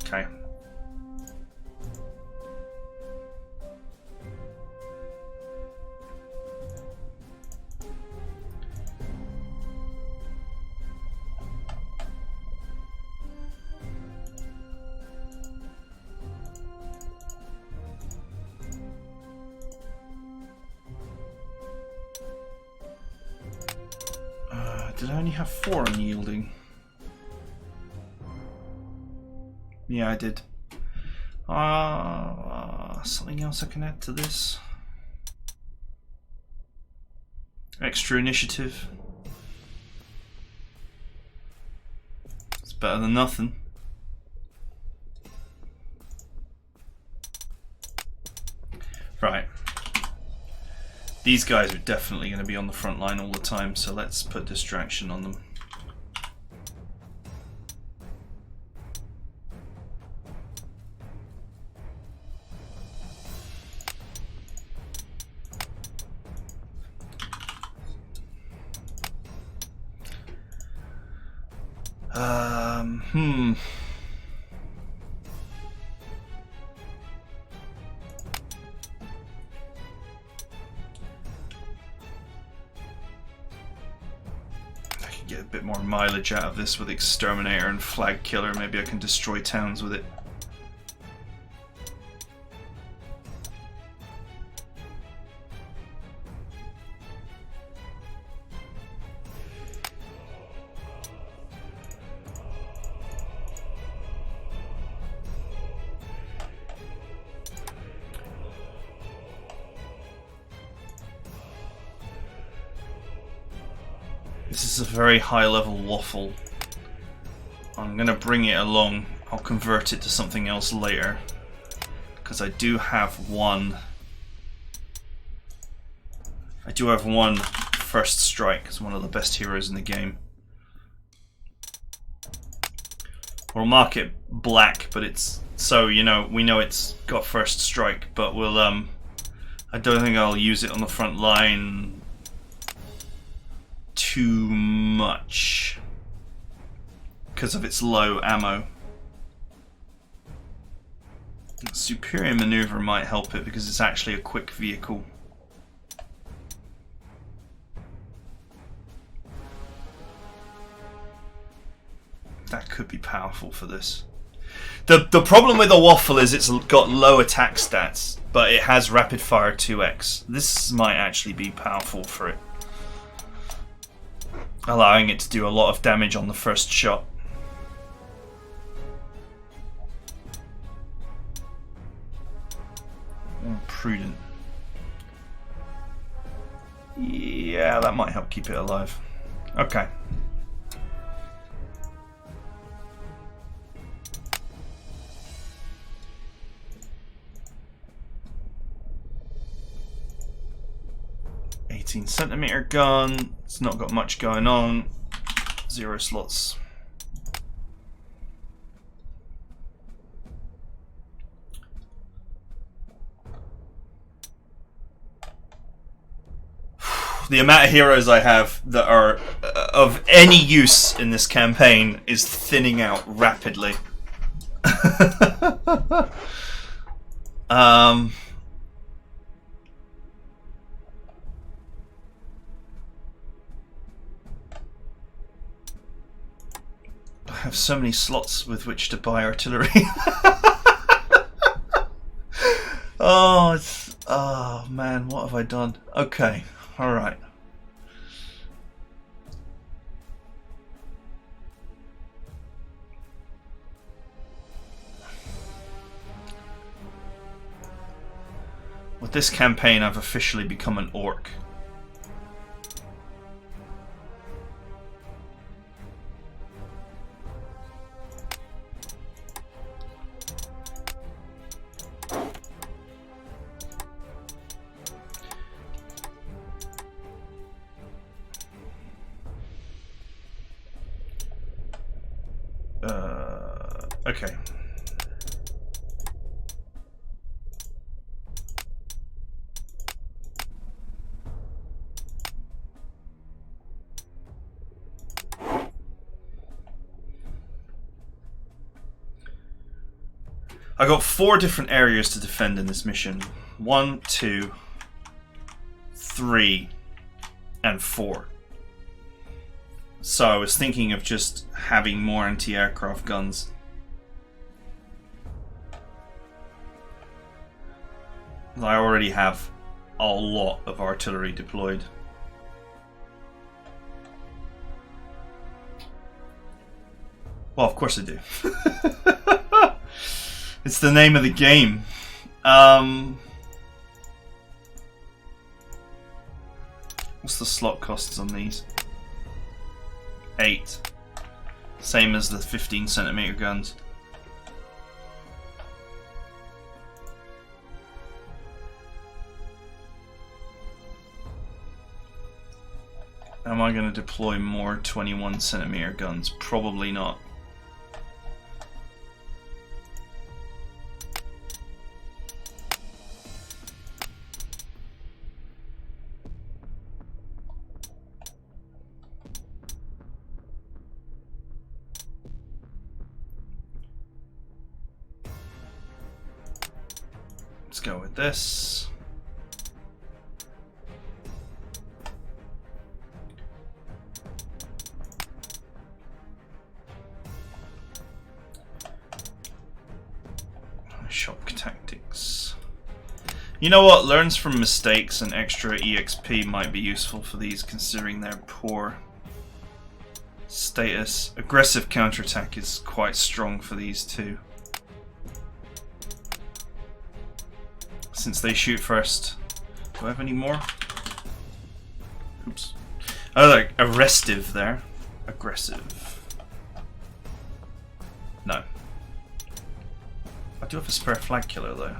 Okay. Did I only have 4 unyielding? Yeah, I did. Something else I can add to this? Extra initiative. It's better than nothing. Right. These guys are definitely going to be on the front line all the time, so let's put distraction on them. Get a bit more mileage out of this with Exterminator and Flag Killer. Maybe I can destroy towns with it. This is a very high level waffle. I'm gonna bring it along. I'll convert it to something else later, because I do have one. I do have one First Strike. It's one of the best heroes in the game. We'll mark it black, but it's so we know it's got First Strike, but we'll I don't think I'll use it on the front line too much because of its low ammo. Superior maneuver might help it because it's actually a quick vehicle. That could be powerful for this. The problem with the waffle is it's got low attack stats, but it has rapid fire 2x. This might actually be powerful for it, allowing it to do a lot of damage on the first shot. Prudent. Yeah, that might help keep it alive. Okay. .18 centimeter gun. It's not got much going on. 0 slots. The amount of heroes I have that are of any use in this campaign is thinning out rapidly. I have so many slots with which to buy artillery. Oh man, what have I done? Okay, alright. With this campaign, I've officially become an orc. Okay. I got 4 different areas to defend in this mission. 1, 2, 3, and 4. So I was thinking of just having more anti-aircraft guns. I already have a lot of artillery deployed. Well, of course I do. It's the name of the game. What's the slot costs on these? 8. Same as the 15cm guns. Am I going to deploy more 21cm guns? Probably not. Let's go with this. Shock tactics. You know what? Learns from mistakes and extra EXP might be useful for these, considering their poor status. Aggressive counterattack is quite strong for these too, since they shoot first. Do I have any more? Oops. Oh, like arrestive there. Aggressive. No. I do have a spare flag killer though.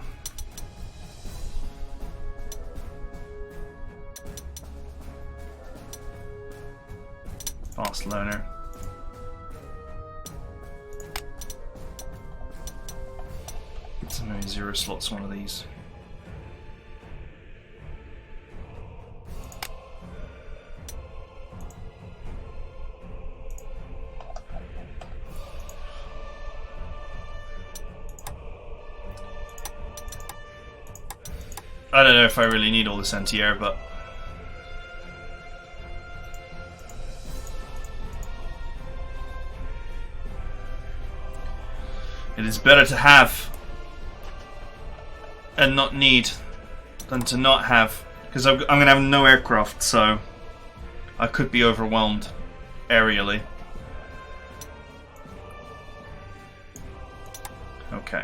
Fast learner. So maybe 0 slots one of these. I don't know if I really need all this anti-air, but it is better to have and not need than to not have, because I'm going to have no aircraft, so I could be overwhelmed aerially. Okay.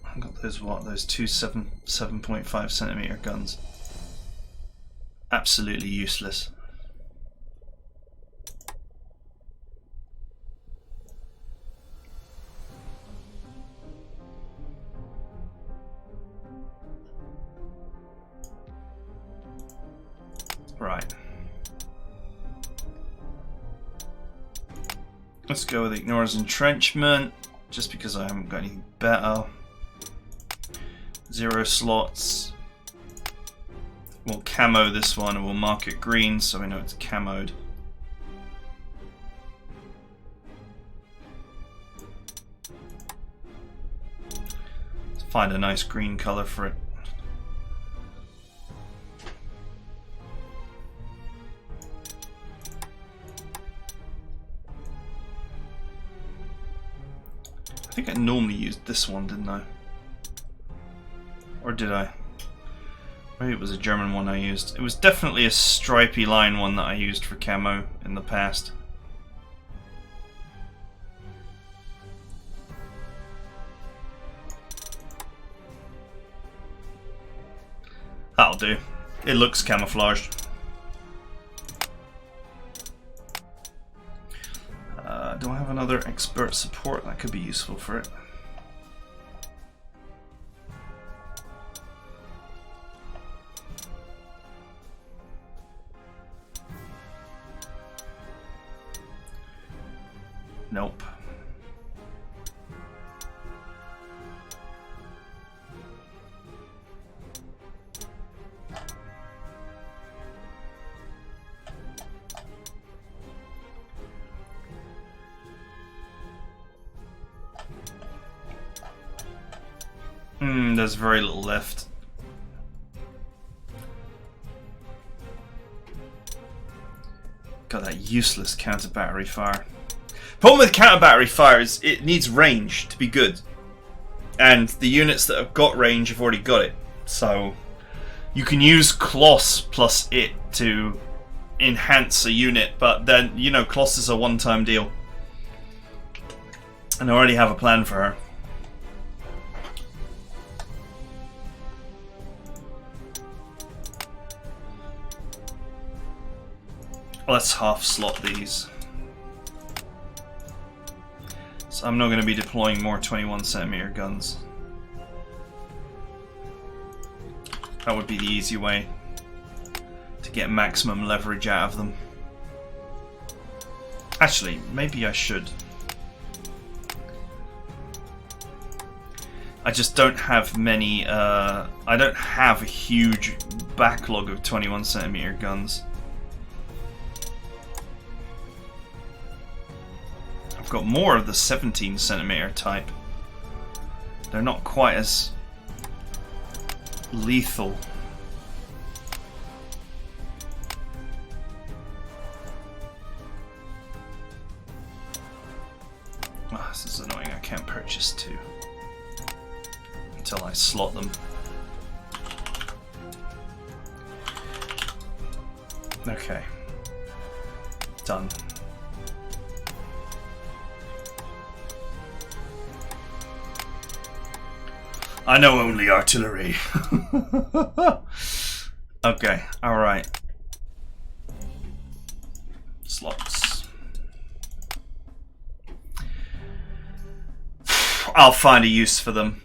I've got those, what, those two 7.5cm guns. Absolutely useless. Right. Let's go with Ignores Entrenchment, just because I haven't got anything better. 0 slots. We'll camo this one and we'll mark it green so we know it's camoed. Let's find a nice green color for it. I think I normally used this one, didn't I? Or did I? Maybe it was a German one I used. It was definitely a stripy line one that I used for camo in the past. That'll do. It looks camouflaged. Do I have another expert support? That could be useful for it. Nope. There's very little left. Got that useless counter battery fire. Problem with counter battery fire is it needs range to be good, and the units that have got range have already got it. So you can use Kloss plus it to enhance a unit, but then you know Kloss is a one-time deal, and I already have a plan for her. Let's half slot these. So I'm not going to be deploying more 21cm guns. That would be the easy way to get maximum leverage out of them. Actually, maybe I should. I just don't have many, I don't have a huge backlog of 21cm guns. I've got more of the 17cm type. They're not quite as lethal. Oh, this is annoying. I can't purchase two until I slot them. Okay. Done. I know only artillery. Okay, alright. Slots. I'll find a use for them.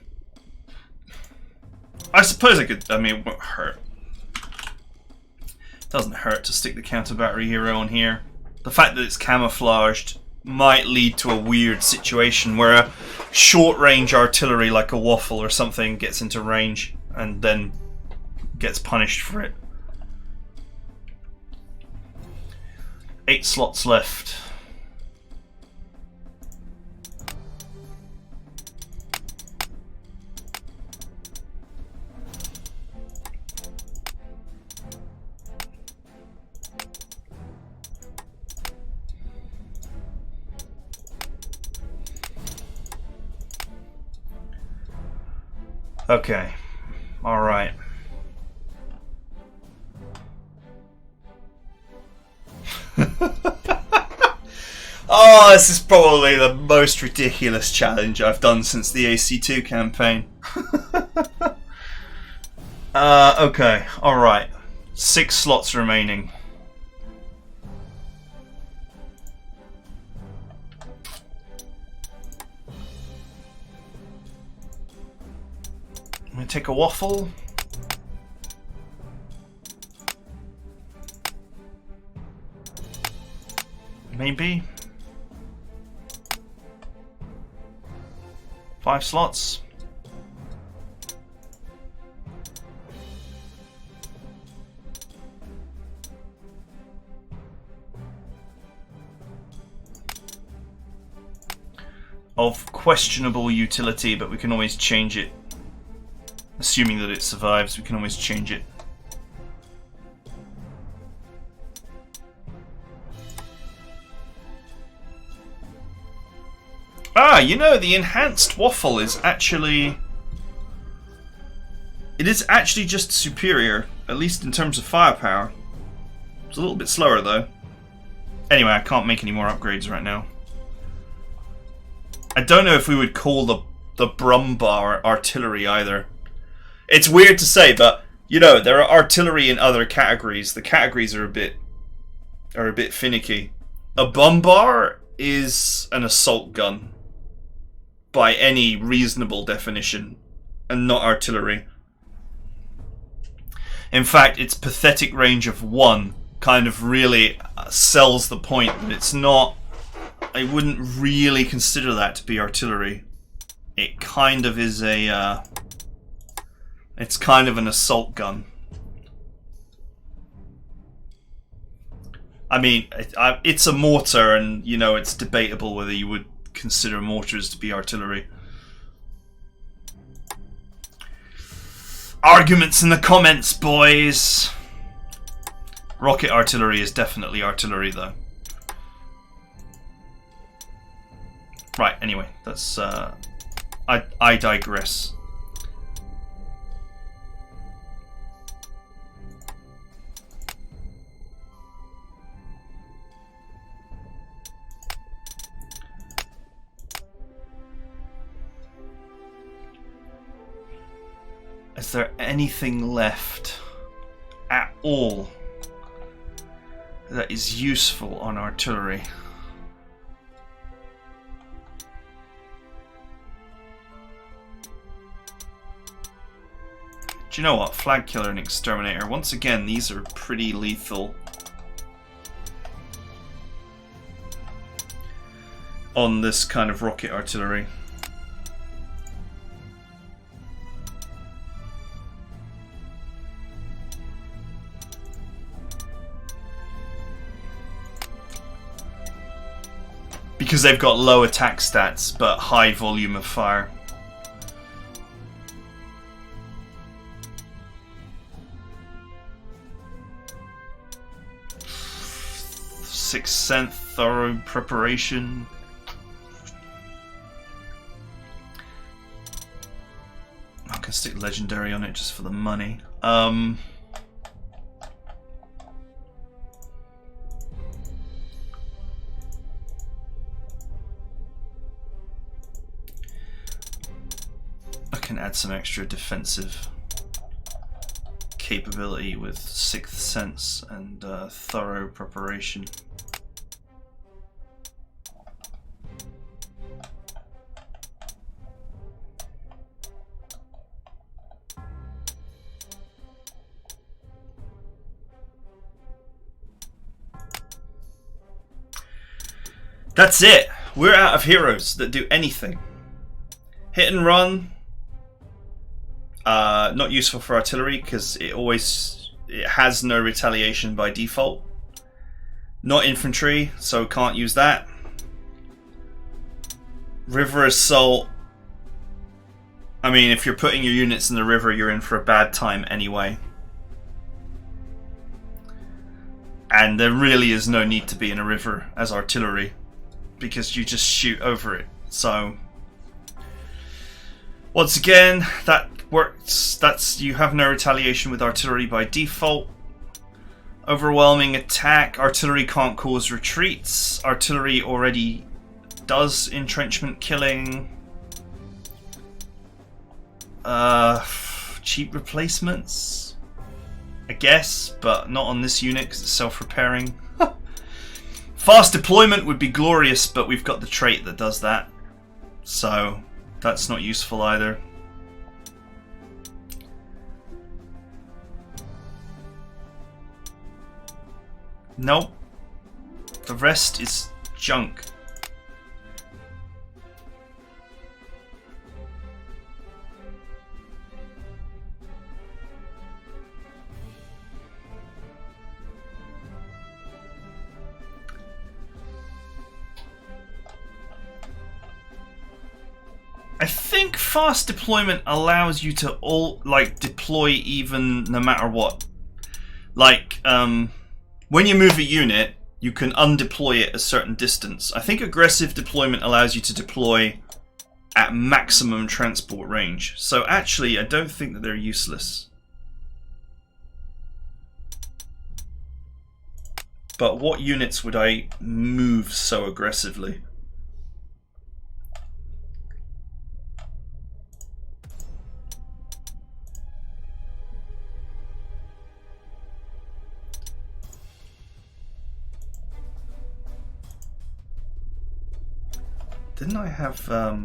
I suppose I could, I mean, it won't hurt. It doesn't hurt to stick the counter battery hero on here. The fact that it's camouflaged might lead to a weird situation where a short range artillery like a waffle or something gets into range and then gets punished for it. 8 slots left. Okay, all right. Oh, this is probably the most ridiculous challenge I've done since the AC2 campaign. Okay, all right. 6 slots remaining. I'm gonna take a waffle. maybe. 5 slots. Of questionable utility, but we can always change it. Assuming that it survives, we can always change it. Ah, you know, the enhanced waffle is actually... It is actually just superior, at least in terms of firepower. It's a little bit slower, though. Anyway, I can't make any more upgrades right now. I don't know if we would call the Brumbar artillery either. It's weird to say, but, you know, there are artillery in other categories. The categories are a bit finicky. A Bumbar is an assault gun, by any reasonable definition, and not artillery. In fact, its pathetic range of 1 kind of really sells the point that it's not... I wouldn't really consider that to be artillery. It kind of is a... it's kind of an assault gun. I mean, it's a mortar, and, you know, it's debatable whether you would consider mortars to be artillery. Arguments in the comments, boys! Rocket artillery is definitely artillery, though. Right, anyway, that's... I digress. Is there anything left at all that is useful on artillery? Do you know what? Flag Killer and Exterminator. Once again, these are pretty lethal on this kind of rocket artillery. Because they've got low attack stats, but high volume of fire. Sixth Sense, thorough preparation. I can stick legendary on it just for the money. I can add some extra defensive capability with Sixth Sense and thorough preparation. That's it. We're out of heroes that do anything. Hit and run. Not useful for artillery because it has no retaliation by default. Not infantry, so can't use that. River assault. I mean, if you're putting your units in the river, you're in for a bad time anyway. And there really is no need to be in a river as artillery, because you just shoot over it. So once again, that works. You have no retaliation with artillery by default. Overwhelming attack. Artillery can't cause retreats. Artillery already does entrenchment killing. Cheap replacements, I guess, but not on this unit because it's self-repairing. Fast deployment would be glorious, but we've got the trait that does that, so that's not useful either. Nope. The rest is junk. I think fast deployment allows you to deploy even no matter what. Like, when you move a unit, you can undeploy it a certain distance. I think aggressive deployment allows you to deploy at maximum transport range. So actually, I don't think that they're useless. But what units would I move so aggressively? Didn't I have I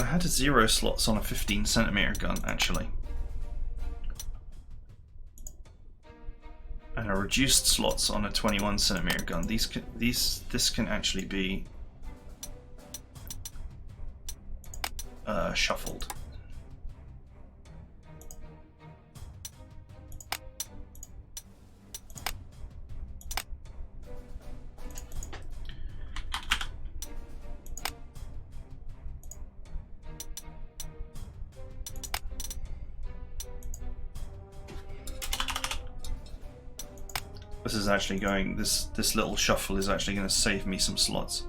had a 0 slots on a 15cm gun actually, and a reduced slots on a 21cm gun. This can actually be shuffled. This is actually going. This little shuffle is actually going to save me some slots.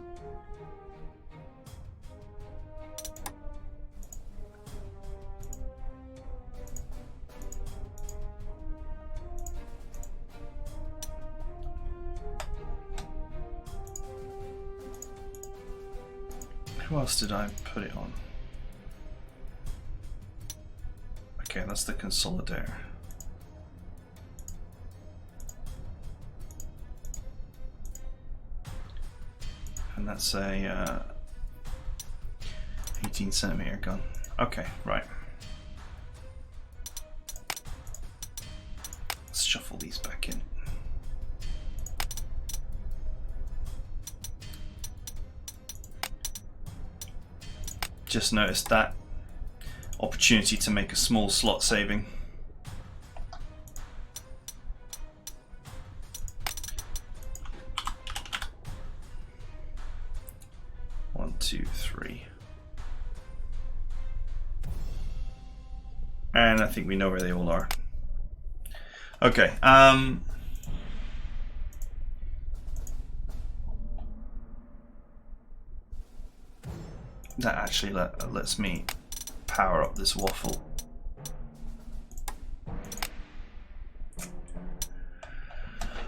Who else did I put it on? Okay, that's the consolidator. And that's a 18cm gun. Okay, right. Let's shuffle these back in. Just noticed that opportunity to make a small slot saving. One, two, three. And I think we know where they all are. Okay, that actually lets me power up this waffle.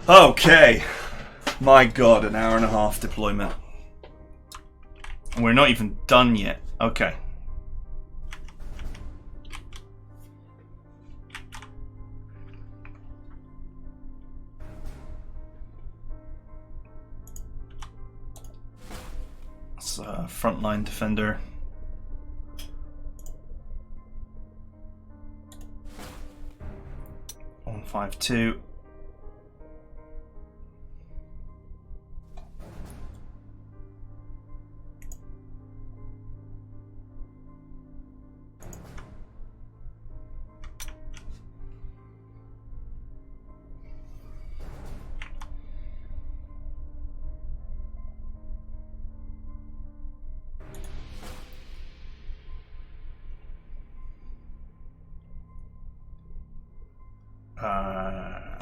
Okay, my god, an hour and a half deployment. We're not even done yet. Okay. It's a frontline defender. On 5-2.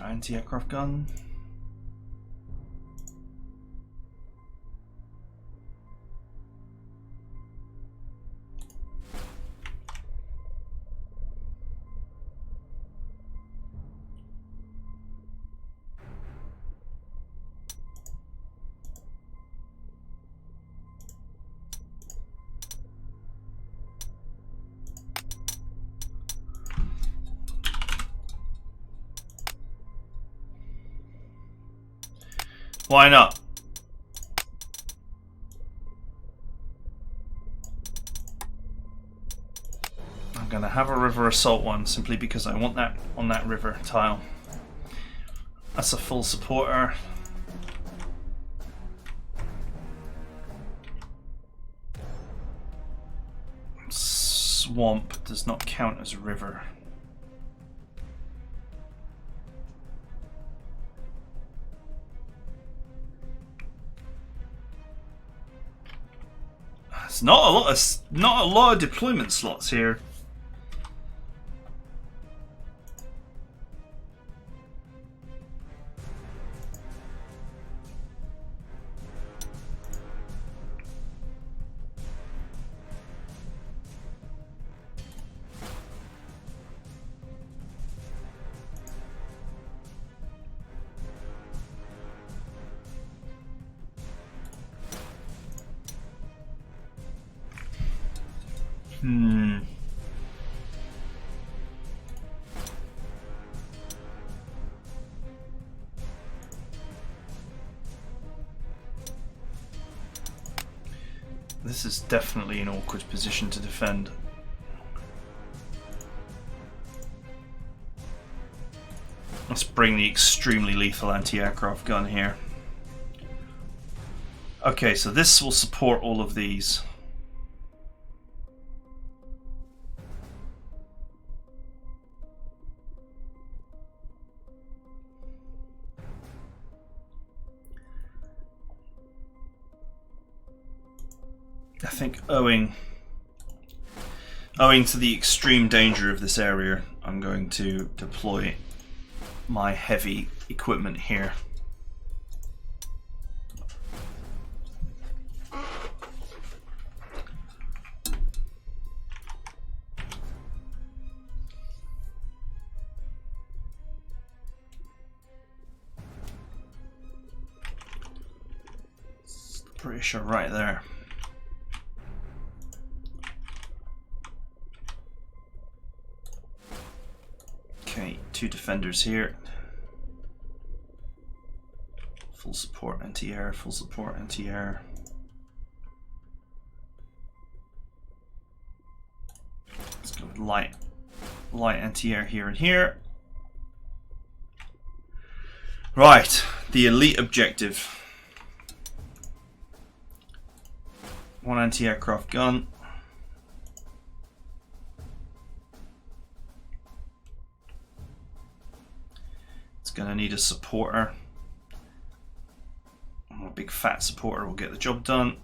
Anti-aircraft gun. Why not? I'm going to have a river assault one simply because I want that on that river tile. That's a full supporter. Swamp does not count as a river. It's not a lot of deployment slots here. This is definitely an awkward position to defend. Let's bring the extremely lethal anti-aircraft gun here. Okay, so this will support all of these. I think owing to the extreme danger of this area, I'm going to deploy my heavy equipment here. The British are right there. Okay, 2 defenders here. Full support anti-air, full support anti-air. Let's go with light anti-air here and here. Right, the elite objective. 1 anti-aircraft gun. Gonna need a supporter. A big fat supporter will get the job done.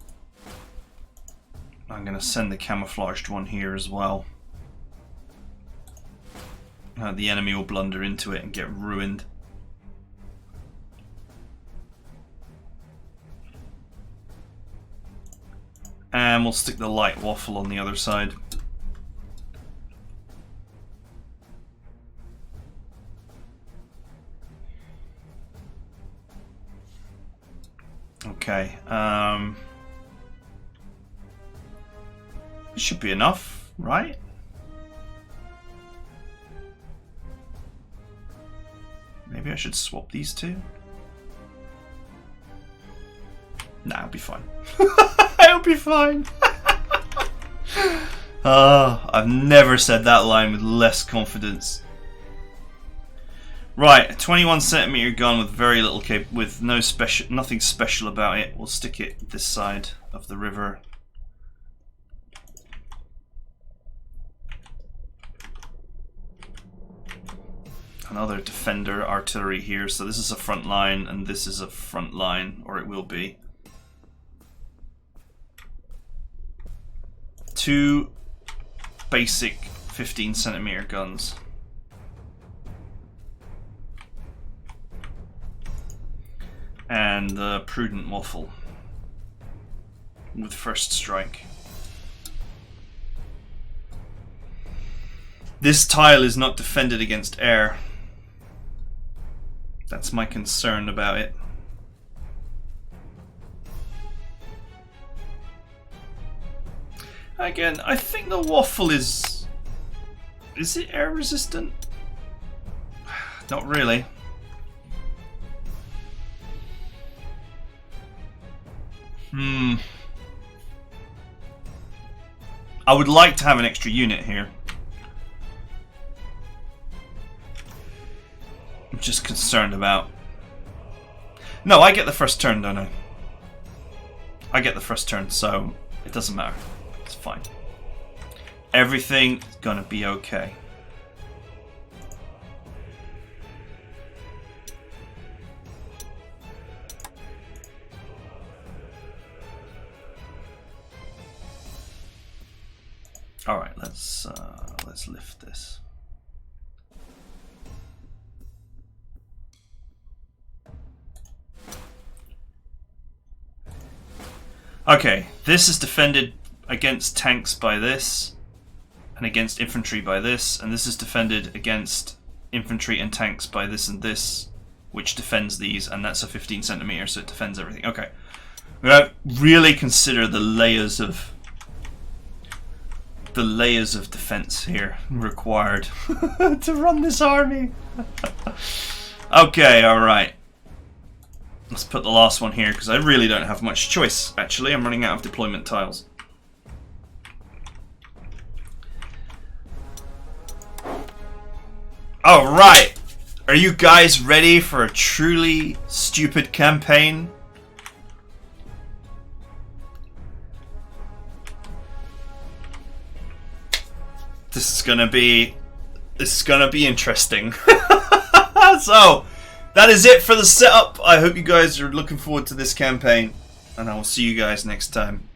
I'm gonna send the camouflaged one here as well. The enemy will blunder into it and get ruined. And we'll stick the light waffle on the other side. Okay, it should be enough, right? Maybe I should swap these two? Nah, it'll be fine. It'll be fine. I've never said that line with less confidence. Right, a 21cm gun with very little with nothing special about it. We'll stick it this side of the river. Another defender artillery here, so this is a front line and this is a front line, or it will be. 2 basic 15cm guns. And the prudent waffle with first strike. This tile is not defended against air. That's my concern about it. Again, I think the waffle is it air resistant? Not really. I would like to have an extra unit here. just concerned about... No, I get the first turn, don't I? I get the first turn, so it doesn't matter. It's fine. Everything is gonna be okay. All right, let's lift this. Okay, this is defended against tanks by this, and against infantry by this, and this is defended against infantry and tanks by this and this, which defends these, and that's a 15 centimeter, so it defends everything. Okay, we're gonna really consider the layers of defense here required to run this army. Okay, all right. Let's put the last one here because I really don't have much choice. Actually, I'm running out of deployment tiles. All right, are you guys ready for a truly stupid campaign? This is gonna be interesting. So, that is it for the setup. I hope you guys are looking forward to this campaign, and I will see you guys next time.